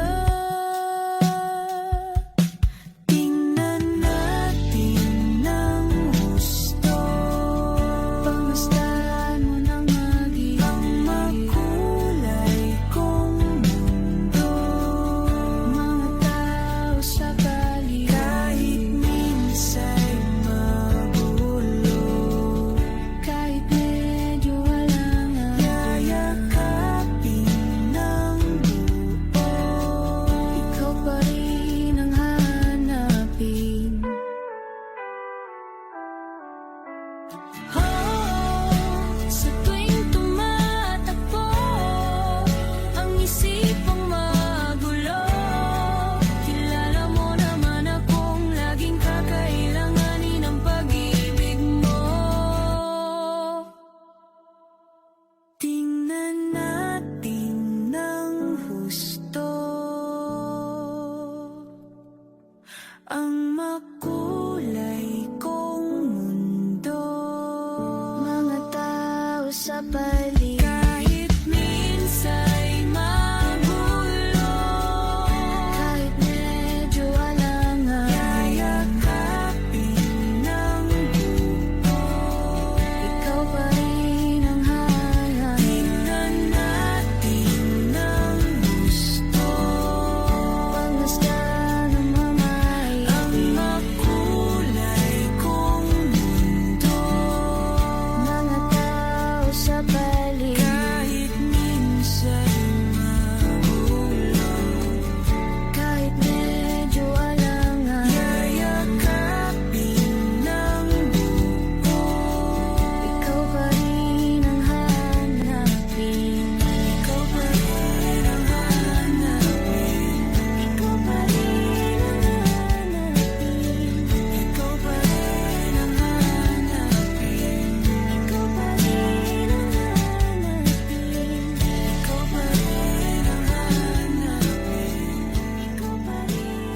Tingnan natin ng gusto. Pagmasdan mo ng mag-ibig ang makulay kong mundo. Mga tao sa paligid, kahit minsa'y magulo, kahit medyo alangan, yayakapin ng buo. Ikaw pa rin ang hanapin. Sa tuwing tumatakbo ang isipang magulo, kilala mo naman akong laging kakailanganin ng pag-ibig mo. Tingnan natin ng husto ang makulay kong mundo. Mga tao sa paligid, kahit minsa'y magulo, kahit medyo alangan, yayakapin ng buo. Ikaw pa rin ang hanapin. Tingnan natin ng gusto. Pagmasdan ng mamay ang makulay kong mundo. Mga tao sa paligid, kahit minsa'y magulo, kahit medyo alangan, yayakapin ng buo. Ikaw pa rin ang hanapin. Ikaw pa rin ang hanapin. Ikaw pa rin ang hanapin. Ikaw pa rin ang hanapin. Ikaw pa rin ang hanapin. Ikaw pa rin ang hanapin. Ikaw pa rin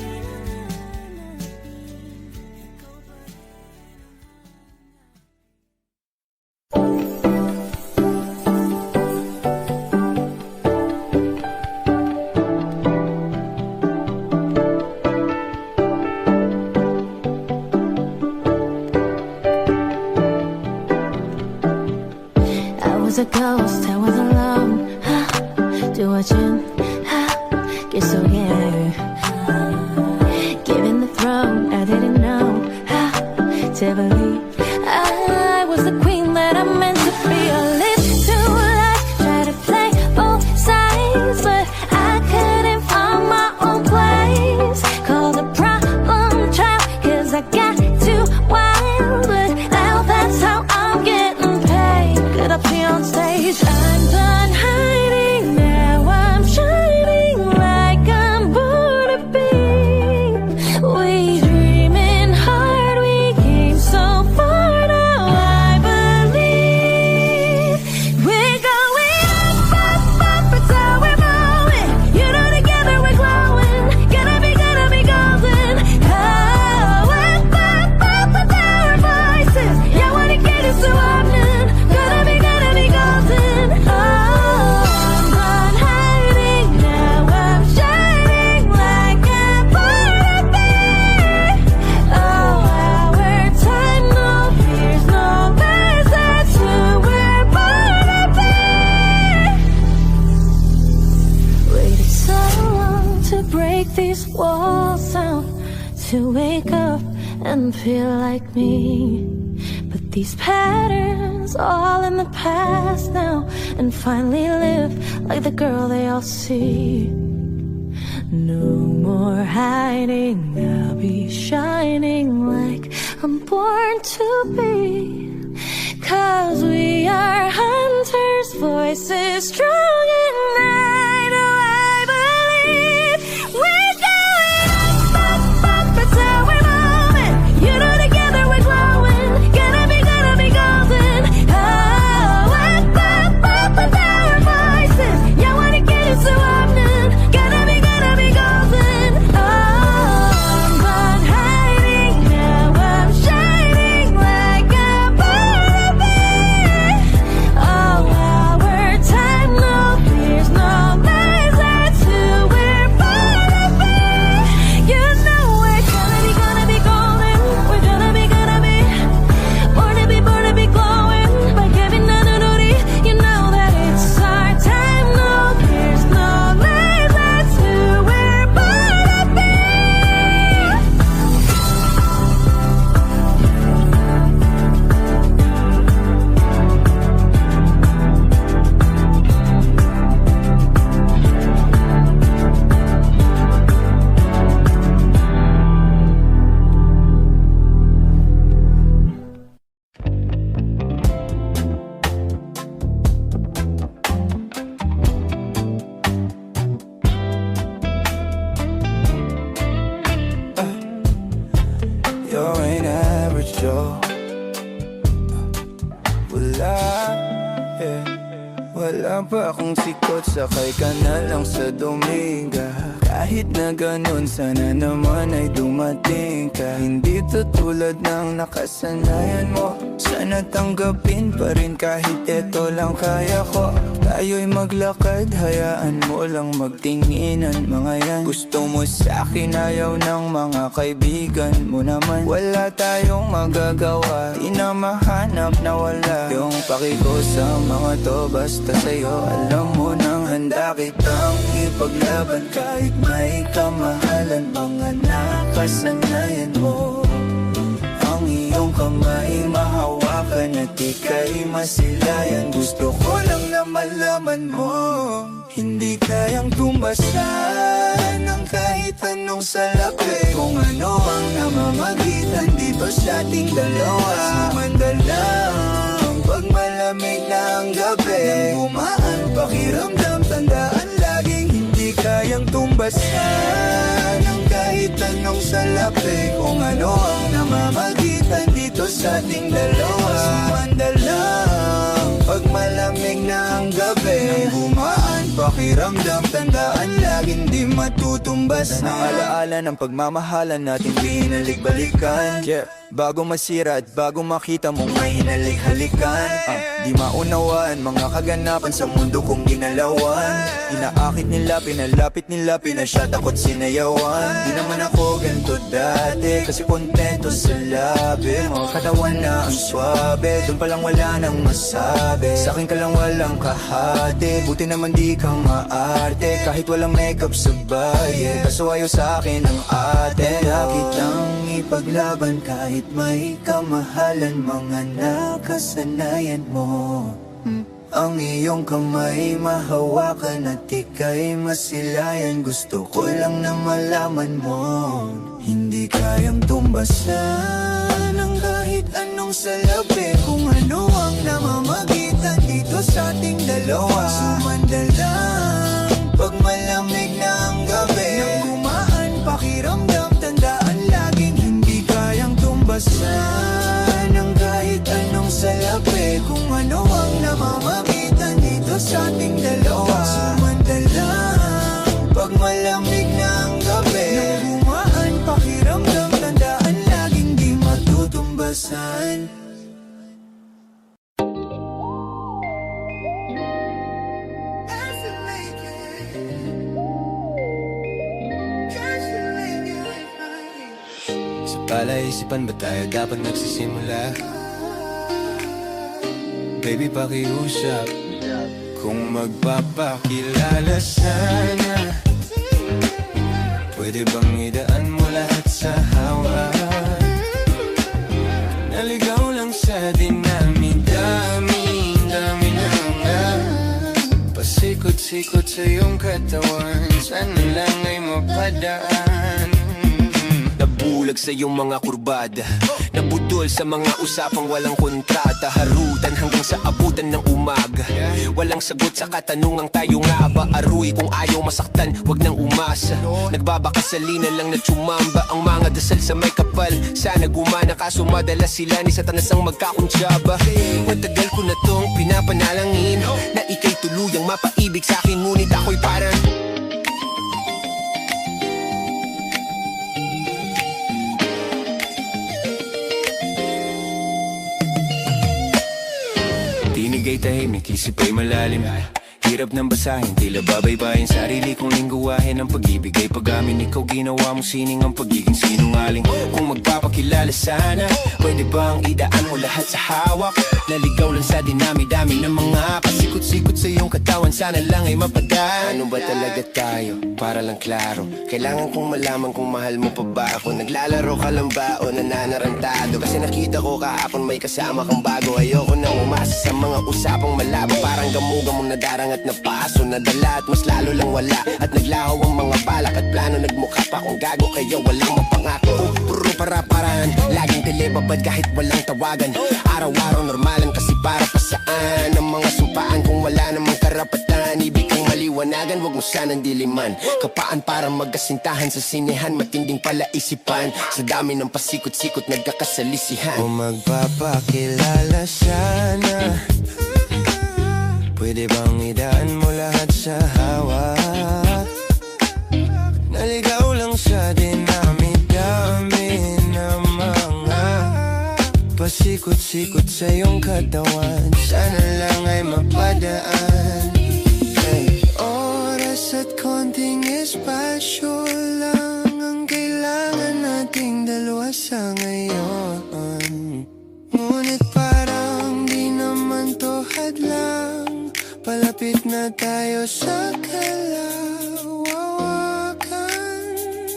I was a ghost, I was alone. 두어진 길 속에 given the throne, I didn't know to believe I was the queen that I meant to be. I lived too life, try to play both sides, but I couldn't find my own place. Called a problem child, 'cause I got too wild, but now that's how I'm getting paid. Get up here on stage, I'm done hiding, now I'm shining like I'm born to be. We dreaming hard, we came so break these walls down to wake up and feel like me. But these patterns all in the past now, and finally live like the girl they all see. No more hiding, I'll be shining like I'm born to be. 'Cause we are hunters, voices strong and night. Oh, I believe we're going up, that's how we're moving. You know, together we're glowing. Gonna be golden. Oh, up with our voices. Yeah, wanna get it so often. Gonna be golden. Oh, I'm not hiding now, I'm shining like a butterfly. Oh, our time, no fears, no lies, that's who we're born to be. You know we're gonna be golden. We're gonna be born to be glowing. By Kevin Nanunuri, you know that it's our time, no fears, no lies, that's who we're born to be. You're an average Joe. Wala, wala pa akong sikot, sakay ka na lang sa Dominga. Kahit na ganun, sana naman ay dumating ka. Hindi to tulad ng nakasanayan mo. Sana tanggapin pa rin kahit eto lang kaya ko. Tayo'y maglakad, hayaan mo lang magtinginan mga yan. Gusto mo sa'kin, ayaw ng mga kaibigan mo naman. Wala tayong magagawa, di na mahanap na wala. Yung paki ko sa mga to, basta sa'yo alam mo nang handa kitang ipaglaban. Kahit may kamahalan, mga nakasanayan mo. Ang iyong kamay mahawakan at ika'y masilayan. Gusto ko lang na malaman mo, hindi kayang tumbasan ng kahit anong salapi. Kung ano ang namamagitan dito sa ating dalawa. Sumanda lang pag malamig na ang gabi. Nang gumaan pakiramdam, tandaan laging hindi kayang tumbasan ng kahit anong salapi. Kung ano ang namamagitan dito sa ating dalawa. Sumanda lang pag malamig na ang gabi. Nang gumaan pakiramdam, tandaan laging di matutumbasan. Ang alaala ng pagmamahalan natin binalik-balikan. Bago masira at bago makita mong may hinalik-halikan. Di maunawaan mga kaganapan sa mundo kong ginalawan. Inaakit nila, pinalapit nila, pinasya, takot sinayawan. Di naman ako ganito dati, kasi kontento sa labi mo. Katawan na ang swabe, dun palang wala nang masabi. Sa'kin ka lang walang kahati, buti naman di ka maarte. Kahit walang makeup sa baye, kaso ayaw sa'kin ang ate. Bakit ang ipaglaban kahit may kamahalan, mga nakasanayan mo. Ang iyong kamay mahawakan at ika'y masilayan. Gusto ko lang na malaman mo, hindi kayang tumbasan ng kahit anong salapi. Kung ano ang namamagitan dito sa ating dalawa. Sumanda lang pag malamig na ang gabi. Nang gumaan pakiramdam, tandaan laging hindi kayang tumbasan ng kahit anong salapi. Kung ano ang namamagitan dito sa ating dalawa. Sumanda lang pag malamig na ang gabi. Nang gumaan pakiramdam, tandaan laging di matutumbasan. Sa palaisipan ba tayo dapat nagsisimula? Baby, pakiusap kung magpapakilala sana. Pwede bang idaan mo lahat sa hawak? Naligaw lang sa dinami, dami na nga. Pasikot-sikot sa iyong katawan, sana lang ay mapadaan. Nabulag sa iyong mga kurbada, nabudol sa mga usapang walang kontrata. Harutan hanggang sa abutan ng umaga, walang sagot sa katanungang tayo nga ba aruy. Kung ayaw masaktan, wag nang umasa. Nagbabakasalinan lang na tsumamba ang mga dasal sa may kapal. Sana gumana kaso madalas sila ni Satanas ang magkakuntsaba. Matagal ko na tong pinapanalangin na ika'y tuluyang mapaibig sa'kin, ngunit ako'y parang tinig ay tahimik, isip ay malalim. Hirap ng basahin, tila babaybayin. Sarili kong lingguwahin ang pag-ibig ay pag-amin. Ikaw ginawa mong sining ang pagiging sinungaling. Kung magpapakilala sana, pwede bang idaan mo lahat sa hawak? Naligaw lang sa dinami-dami ng mga pasikot-sikot sa iyong katawan, sana lang ay mapadaan. Ano ba talaga tayo? Para lang klaro, kailangan kong malaman kung mahal mo pa ba ako. Naglalaro ka lang ba o nananarantado? Kasi nakita ko kahapon may kasama kang bago. Ayoko nang umasa sa mga usapang malabo. Parang gamugamong nadarang at napaso, nadala at mas lalo lang wala. At naglaho ang mga balak at plano, nagmukha pa kung gago kaya walang mapangako. Puro para-paraan, laging telebabad kahit walang tawagan. Araw-araw normalan kasi para pa saan ang mga sumpaan kung wala namang karapatan. Ibig kang maliwanagan, wag mo sanang diliman. Kapaan para magkasintahan sa sinehan, matinding palaisipan. Sa dami ng pasikot-sikot nagkakasalisihan. Kung magpapakilala sana, pwede bang idaan mo lahat sa hawak? Naligaw lang sa dinami-dami na mga pasikot-sikot sa iyong katawan, sana lang ay mapadaan. Oras at konting espasyo lang ang kailangan nating dalawa sa ngayon. Ngunit parang di naman to hadlang, palapit na tayo sa kalawakan.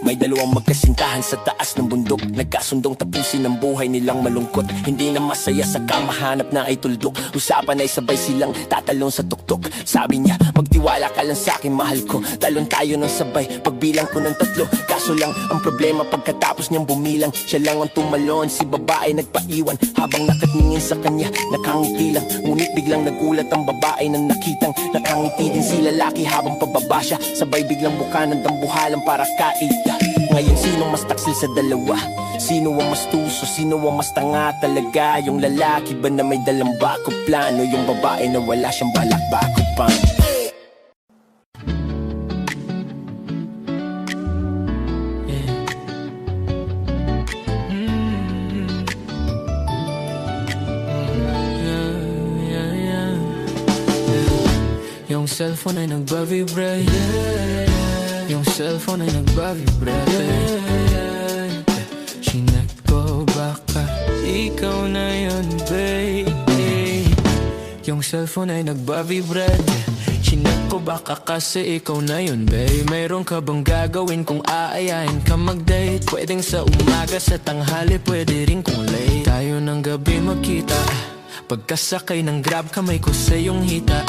May dalawang magkasintahan sa taas ng bundok, nagkasundong tapusin ang buhay nilang malungkot. Hindi na masaya sa kamahanap na ay tuldok. Usapan ay sabay silang tatalon sa tuktok. Sabi niya, magtiwala ka lang sa'kin, mahal ko. Talon tayo ng sabay, pagbilang ko ng 3. Kaso lang, ang problema pagkatapos niyang bumilang, siya lang ang tumalon, si babae nagpaiwan. Habang nakatingin sa kanya, nakangiti lang. Ngunit biglang nagulat ang babae nang nakitang nakangiti din si lalaki habang pababa siya. Sabay biglang buka ng dambuhalan para kaita. Ngayon sinong mas taksil sa dalawa? Sino ang mas tuso? Sino ang mas tanga talaga? Yung lalaki ba na may dalang backup plano? Yung babae na wala siyang balak bakupan? Yung cellphone ay nagbavibrate, yung cellphone ay nagbavibrate. Chinek ko baka ikaw na yun, baby. Yung cellphone ay nagbavibrate, chinek ko baka kasi ikaw na yun, babe. Mayroon ka bang gagawin kung aayahin ka mag-date? Pwedeng sa umaga, sa tanghali, pwede rin kung late. Tayo ng gabi magkita, pagkasakay ng grab kamay ko sa iyong hita.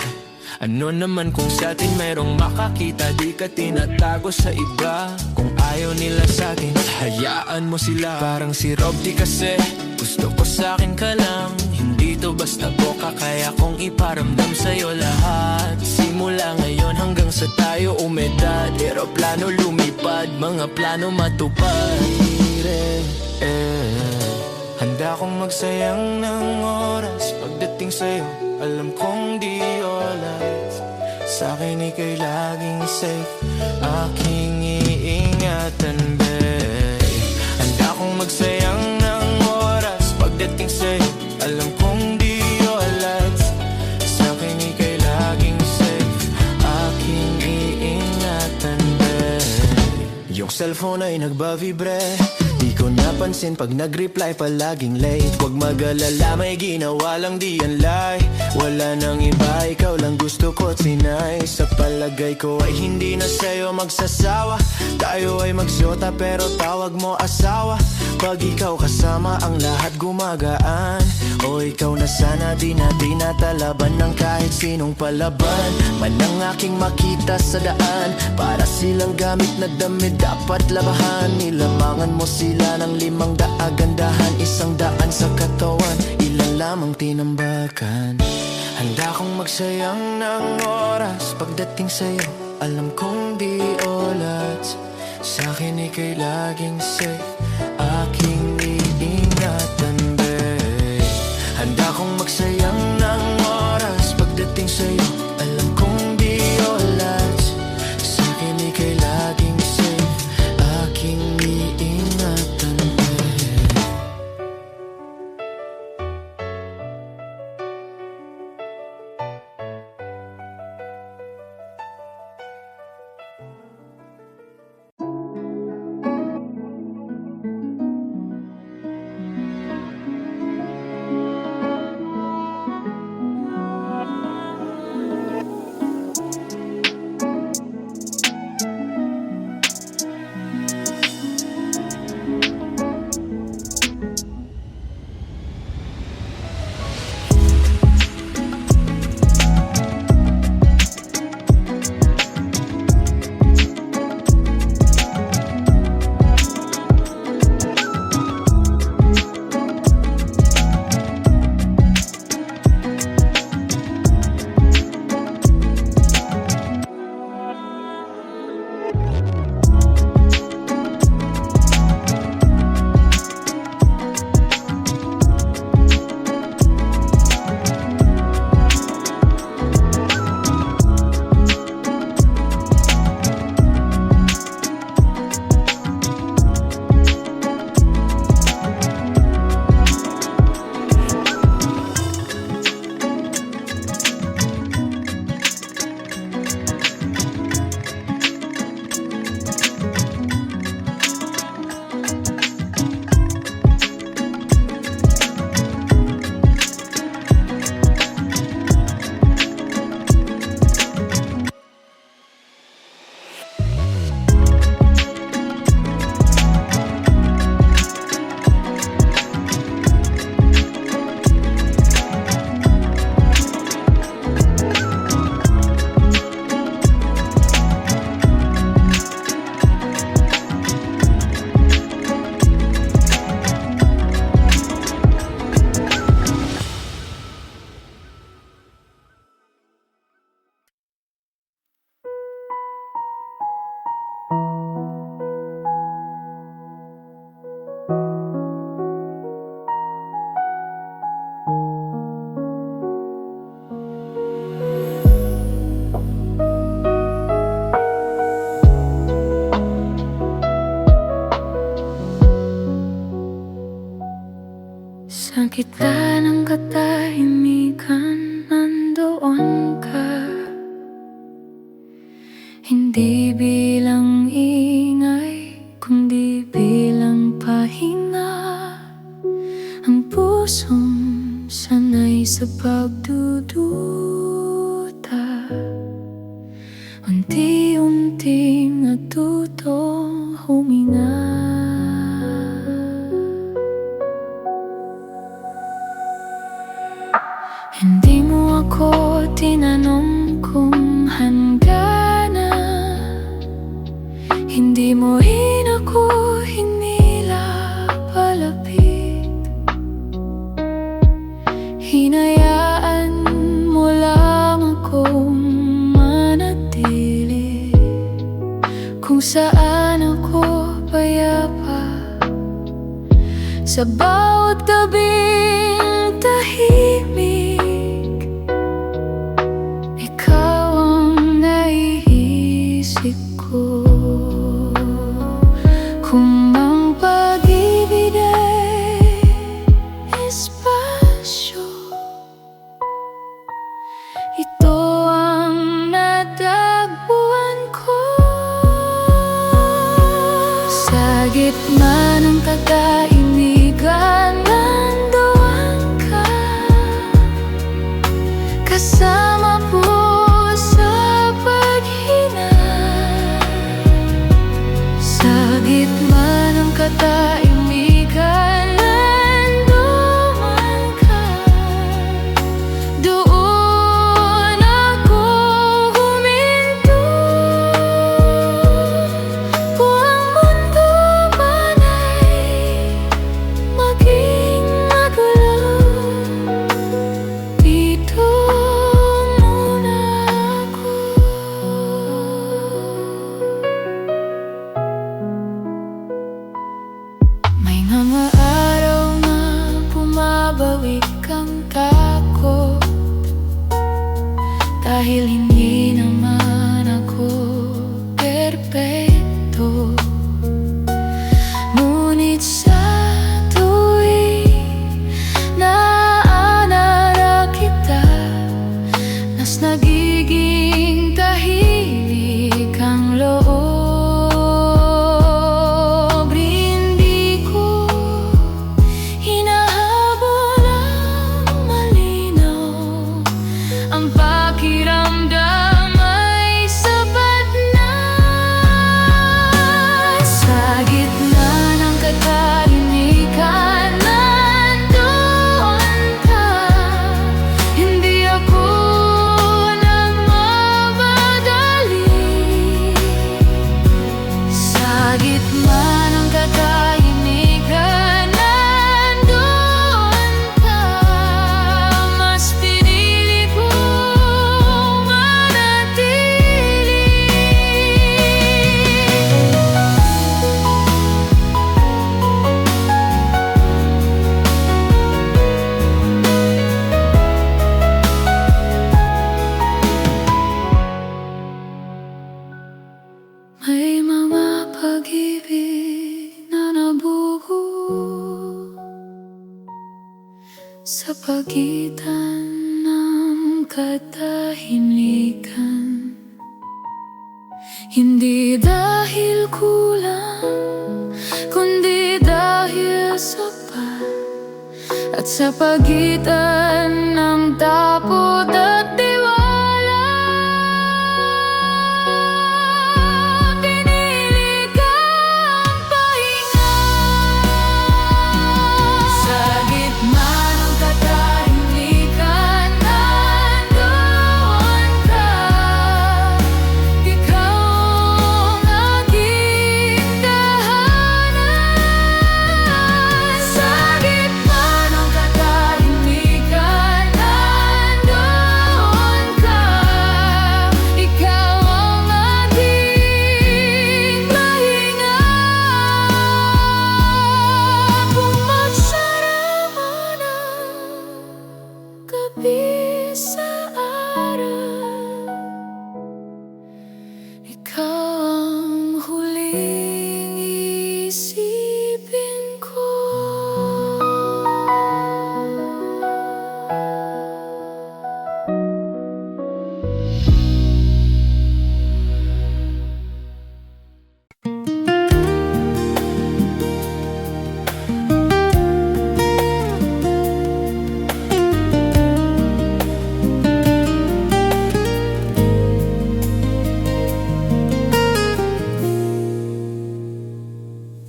Ano naman kung sa atin mayroong makakita, di ka tinatago sa iba. Kung ayaw nila sa akin, hayaan mo sila. Parang si Rob di kasi, gusto ko sa akin ka lang. Hindi to basta boka, kaya kong iparamdam sa'yo lahat. Simula ngayon hanggang sa tayo umedad, eroplano lumipad, mga plano matupad. Handa kong magsayang ng oras pagdating sa'yo, alam kong di alright. Sa'kin ika'y laging safe, aking iingatan, babe. Handa kong magsayang ng oras pagdating sa'yo, alam kong di alright. Sa'kin ika'y laging safe, aking iingatan, babe. Yung cellphone ay nagbavibre, di ko napansin pag nag-reply palaging late. Huwag mag-alala, may ginawa lang di yan lie. Wala nang iba, ikaw lang gusto ko at sinay. Sa palagay ko ay hindi na sa'yo magsasawa. Tayo ay magsyota pero tawag mo asawa. Pag ikaw kasama ang lahat gumagaan. O ikaw na sana di na tinatalaban ng kahit sinong palaban man ang aking makita sa daan. Para silang gamit na damit dapat labahan. Nilamangan mo sila ng 500 gandahan, 100 sa katawan, ilan lamang tinambakan. Handa kong magsayang ng oras pagdating sa'yo. Alam kong di oras, sa'kin ika'y laging safe, aking iingatan, babe. Handa kong magsayang ng oras pagdating sa'yo. Alam kong di oras, sa'kin ika'y laging safe, aking iingatan, babe. Sa gitna ng katahimikan, nandoon ka. Hindi bilang ingay, kundi bilang pahinga. Ang pusong sanay sa pagdududa, unti-unting natutong huminga. Hindi mo ako tinanong kung handa na. Hindi mo rin ako hinila palapit. Hinayaan mo lang akong manatili kung saan ako payapa. Sa bawat gabing tahimik, kung ang pag-ibig ay espasyo, ito ang natagpuan ko. Sa gitna ng katahimikan, nandoon ka, kasama po sa paghina. Sa gitna ng katahimikan, nandoon ka, doon ako huminto. Kung ang mundo man ay maging magulo, dito muna ako. May mga araw na bumabawik ang takot, dahil hindi naman ako perpekto. Ngunit sa tuwing naaalala kita, mas nagiging tahimik ang loob. Hindi ko hinahabol ang malinaw, ang pakiramdam ay sapat na. Sa gitna ng katahimikan, nandoon ka, hindi ako nagmamadali. Sa gitna ng katahimikan, nandoon ka, mas pinili kong manatili. May mga pag-ibig na nabuo sa pagitan ng katahimikan, hindi dahil kulang, kundi dahil sapat. At sa pagitan ng takot at tiwala, pinili kang pahinga. Sa gitna ng katahimikan, nandoon ka, ikaw ang aking tahanan. Sa gitna ng katahimikan, nandoon ka, ikaw ang aking pahinga. Kung magsarama ng gabi sa araw, ikaw ang huling isipin ko.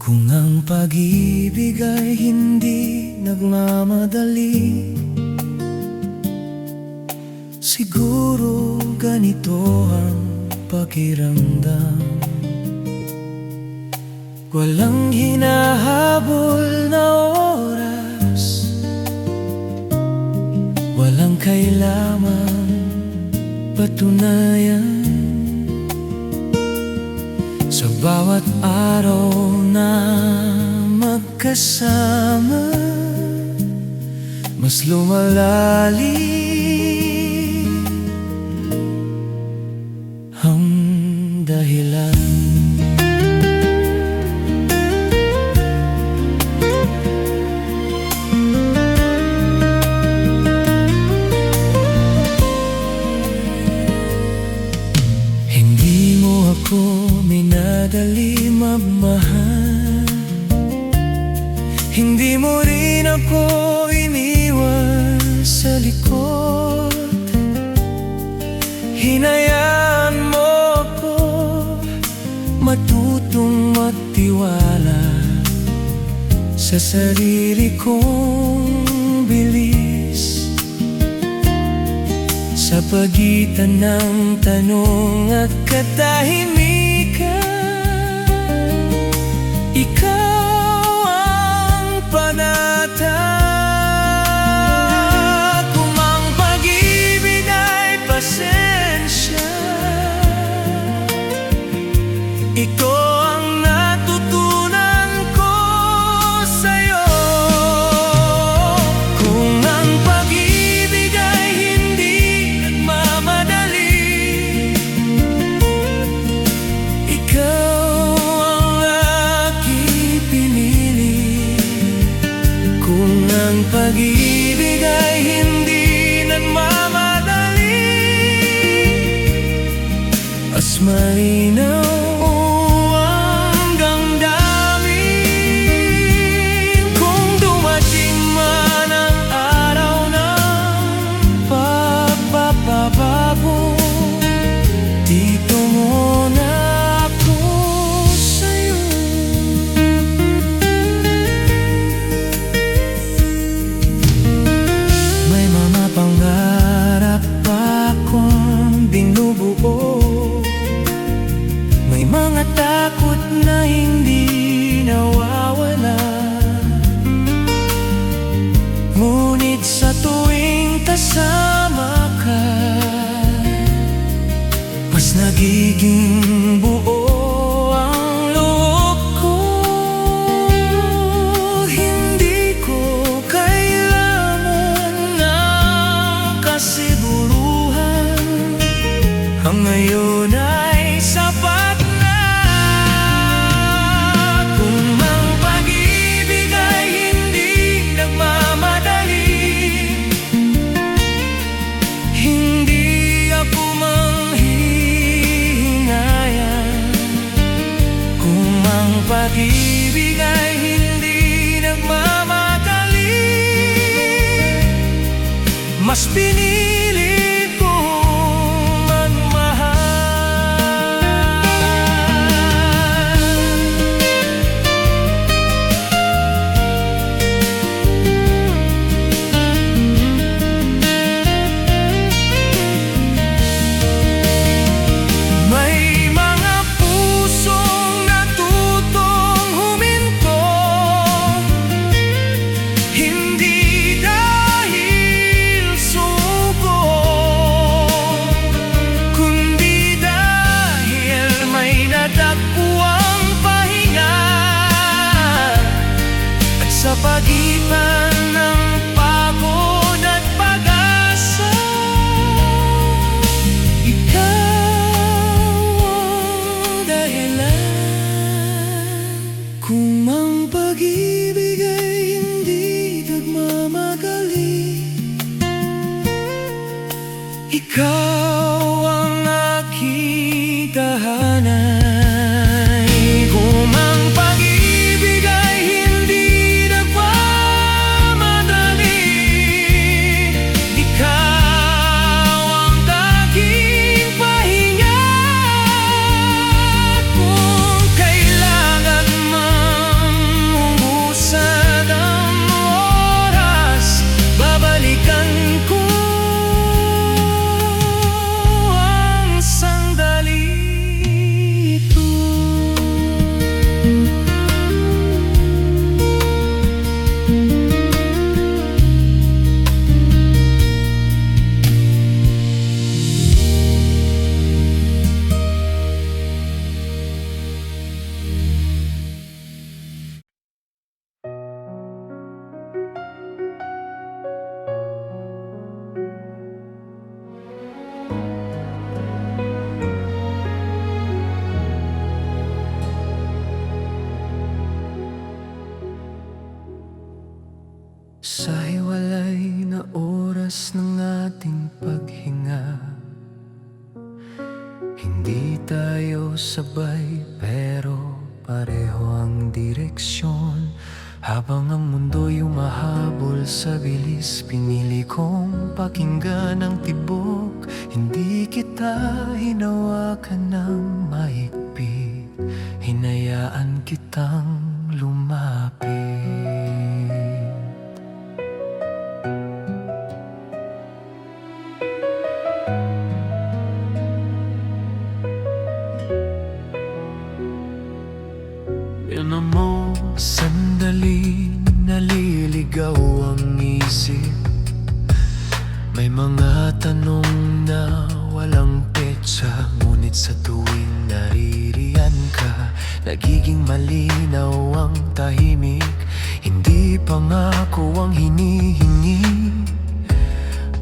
Kung ang pag-ibig ay hindi nagmamadali, siguro ganito ang pakiramdam. Walang hinahabol na oras, walang kailangang patunayan. Sa bawat araw na magkasama, mas lumalalim ang dahilan. Hindi mo ako minadali magmahal, Hindi mo rin ako iniwan sa likod. Hinayaan mo ako matutong magtiwala sa sarili kong bilis. Sa pagitan ng tanong at katahimikan, ikaw ang panata. Kung ang pag-ibig ay pasensya, ikaw ang natutunan ko sa'yo. Kung ang pag-ibig ay hindi nagmamadali, ikaw ang aking pinili. Kung ang pag-ibig ay hindi nagmamadali, mas malinaw ang damdamin. Kung dumating man ang araw ng pagpapabago, dito muna ako sa'yo. May mga pangarap akong binubuo, may mga takot na hindi nawawala. Ngunit sa tuwing kasama ka, mas nagiging buo ang loob ko. Hindi ko kailangan ng kasiguruhan, ang ngayon ay sapat na. Kung ang pag-ibig ay hindi nagmamadali, hindi ako manghihinayang. Kung ang pag-ibig ay hindi nagmamadali, mas pinili kong magmahal. May mga pusong natutong huminto, hindi dahil suko, kundi dahil may nadakwang pahinga. At sa pagitan ng pagod at pag-asa, ikaw ang dahilan. Kung ang pag-ibig ay hindi nagmamadali, ikaw ang aking tahanan. Kung ang pag-ibig ay hindi nagmamadali, ikaw ang tanging pahinga. Kung kailangan mang umusad ang oras, babalikan ko ang sandali ito. Sa hiwalay na oras ng ating paghinga, hindi tayo sabay pero pareho ang direksyon. Habang ang mundo'y umahabol sa bilis, pinili kong pakinggan ang tibok. Hindi kita hinawakan ng mahigpit, hinayaan kitang lumapit. Ina mo, sandali naliligaw ang isip. May mga tanong na walang petsa, ngunit sa tuwing naririyan ka, nagiging malinaw ang tahimik. Hindi pangako ang hinihingi,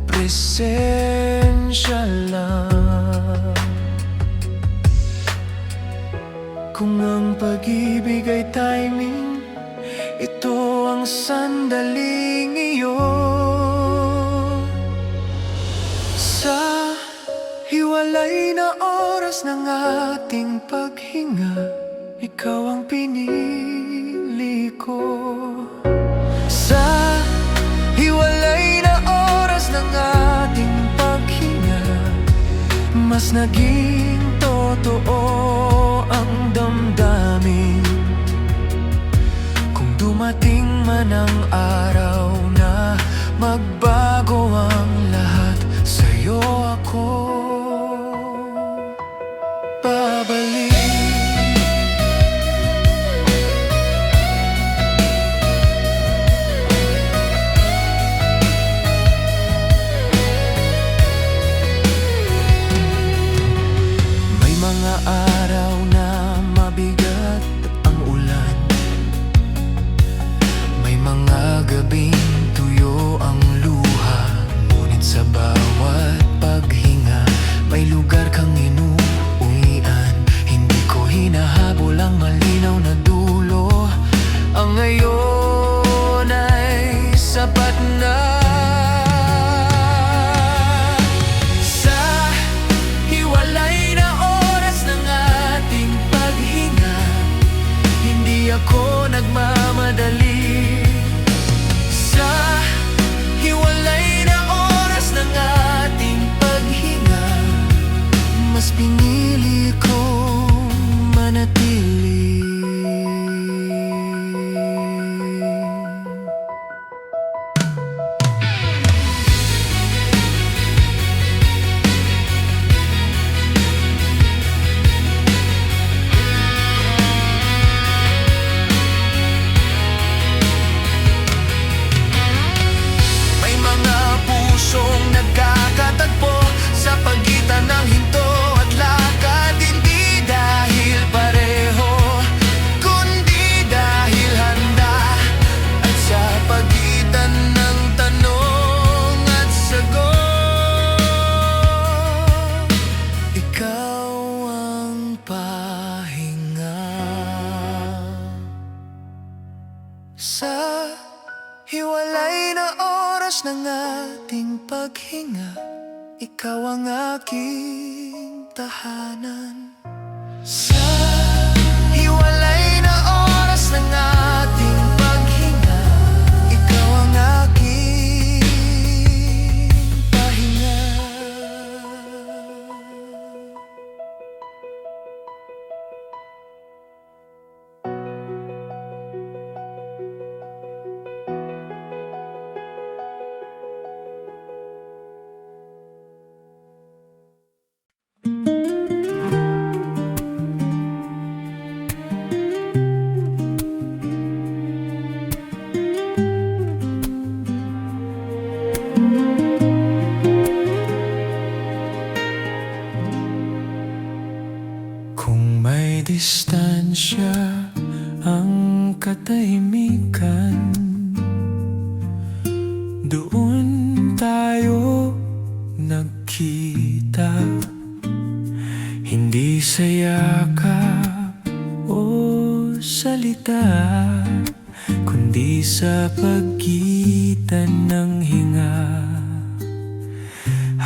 presensya lang. Kung ang pag-ibig ay timing, ito ang sandaling iyon. Sa hiwalay na oras ng ating paghinga, ikaw ang pinili ko. Sa hiwalay na oras ng ating paghinga, mas naging totoo ang damdamin. Kung dumating man ang araw na magbago ang lahat, sa'yo ako babalik. May mga araw na mabigat ang ulan, may mga gabing tuyo ang luha, ngunit sa bawat paghinga may lugar kang inuuwian. Hindi ko hinahabol ang malinaw na dulo, ang ngayon ay sapat na. Sa hiwalay na oras ng ating paghinga, hindi ako nagmamadali. Sa hiwalay na oras ng ating paghinga, mas pinili kong manatili. May mga pusong nagkakatagpo sa pagitan ng hinto at lakad. Hindi dahil pareho, kundi dahil handa. At sa pagitan ng tanong at sagot, ikaw ang pahinga. Sa hiwalay na oras ng ating paghinga, ikaw ang aking tahanan. Sa hiwalay na oras ng ating paghinga, ikaw ang aking pahinga. Kung may distansya ang katahimikan, doon tayo nagkita. Hindi sa yakap o salita, kundi sa pagitan ng hinga.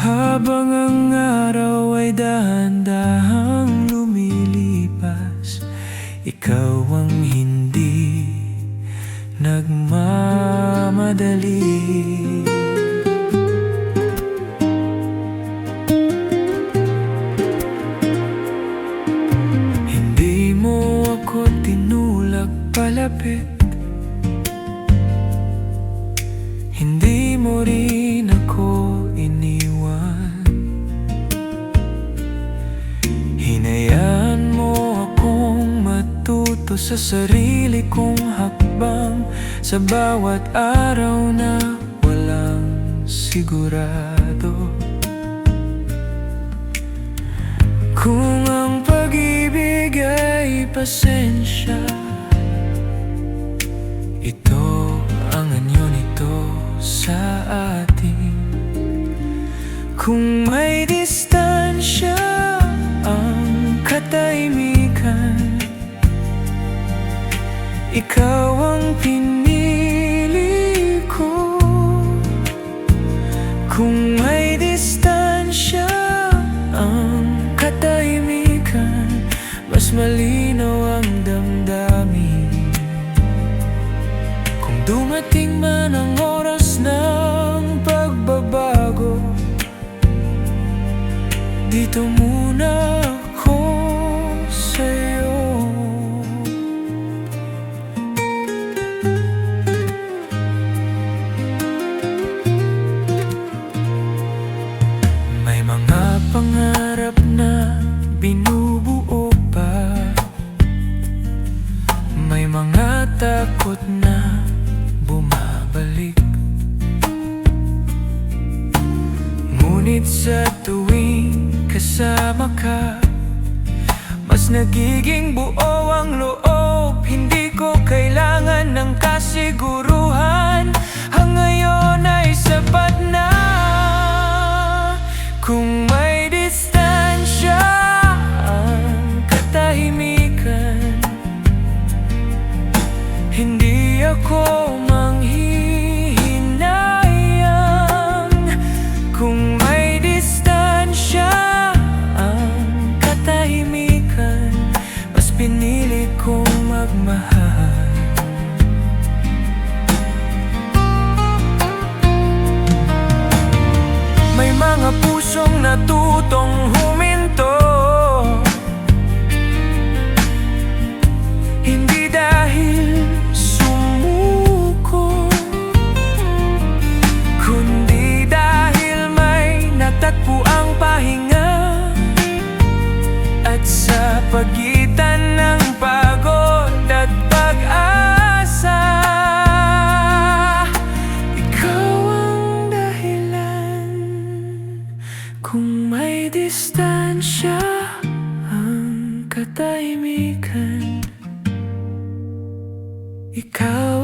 Habang ang araw ay dahan-dahang lumilipas, ikaw ang hindi nagmamadali. Hindi mo ako tinulak palapit, hindi mo rin ako iniwan. Hinayaan mo akong matuto sa sarili kong hakbang, sa bawat araw na walang sigurado. Kung ang pag-ibig ay pasensya, ito ang anyo nito sa atin. Kung may distansya ang katahimikan, ikaw ang pinili ko. Kung may distansya ang katahimikan, mas malinaw ang damdamin. Kung dumating man ang oras ng pagbabago, dito muna ako sa'yo. May mga pangarap na binubuo pa, may mga takot na bumabalik. Ngunit sa tuwing kasama ka, mas nagiging buo ang loob. Hindi ko kailangan ng kasiguruhan, ang ngayon ay sapat na. Kung may distansya ang katahimikan, hindi ako manghihinayang. Kung may distansya ang katahimikan, mas pinili kong magmahal. May mga pusong natutong huminto, hindi dahil sumuko, kundi dahil may natagpo ang pahinga. At sa pagitan ng pagod at pag-asa, ikaw ang dahilan. Kung may distansya ang katahimikan, ikaw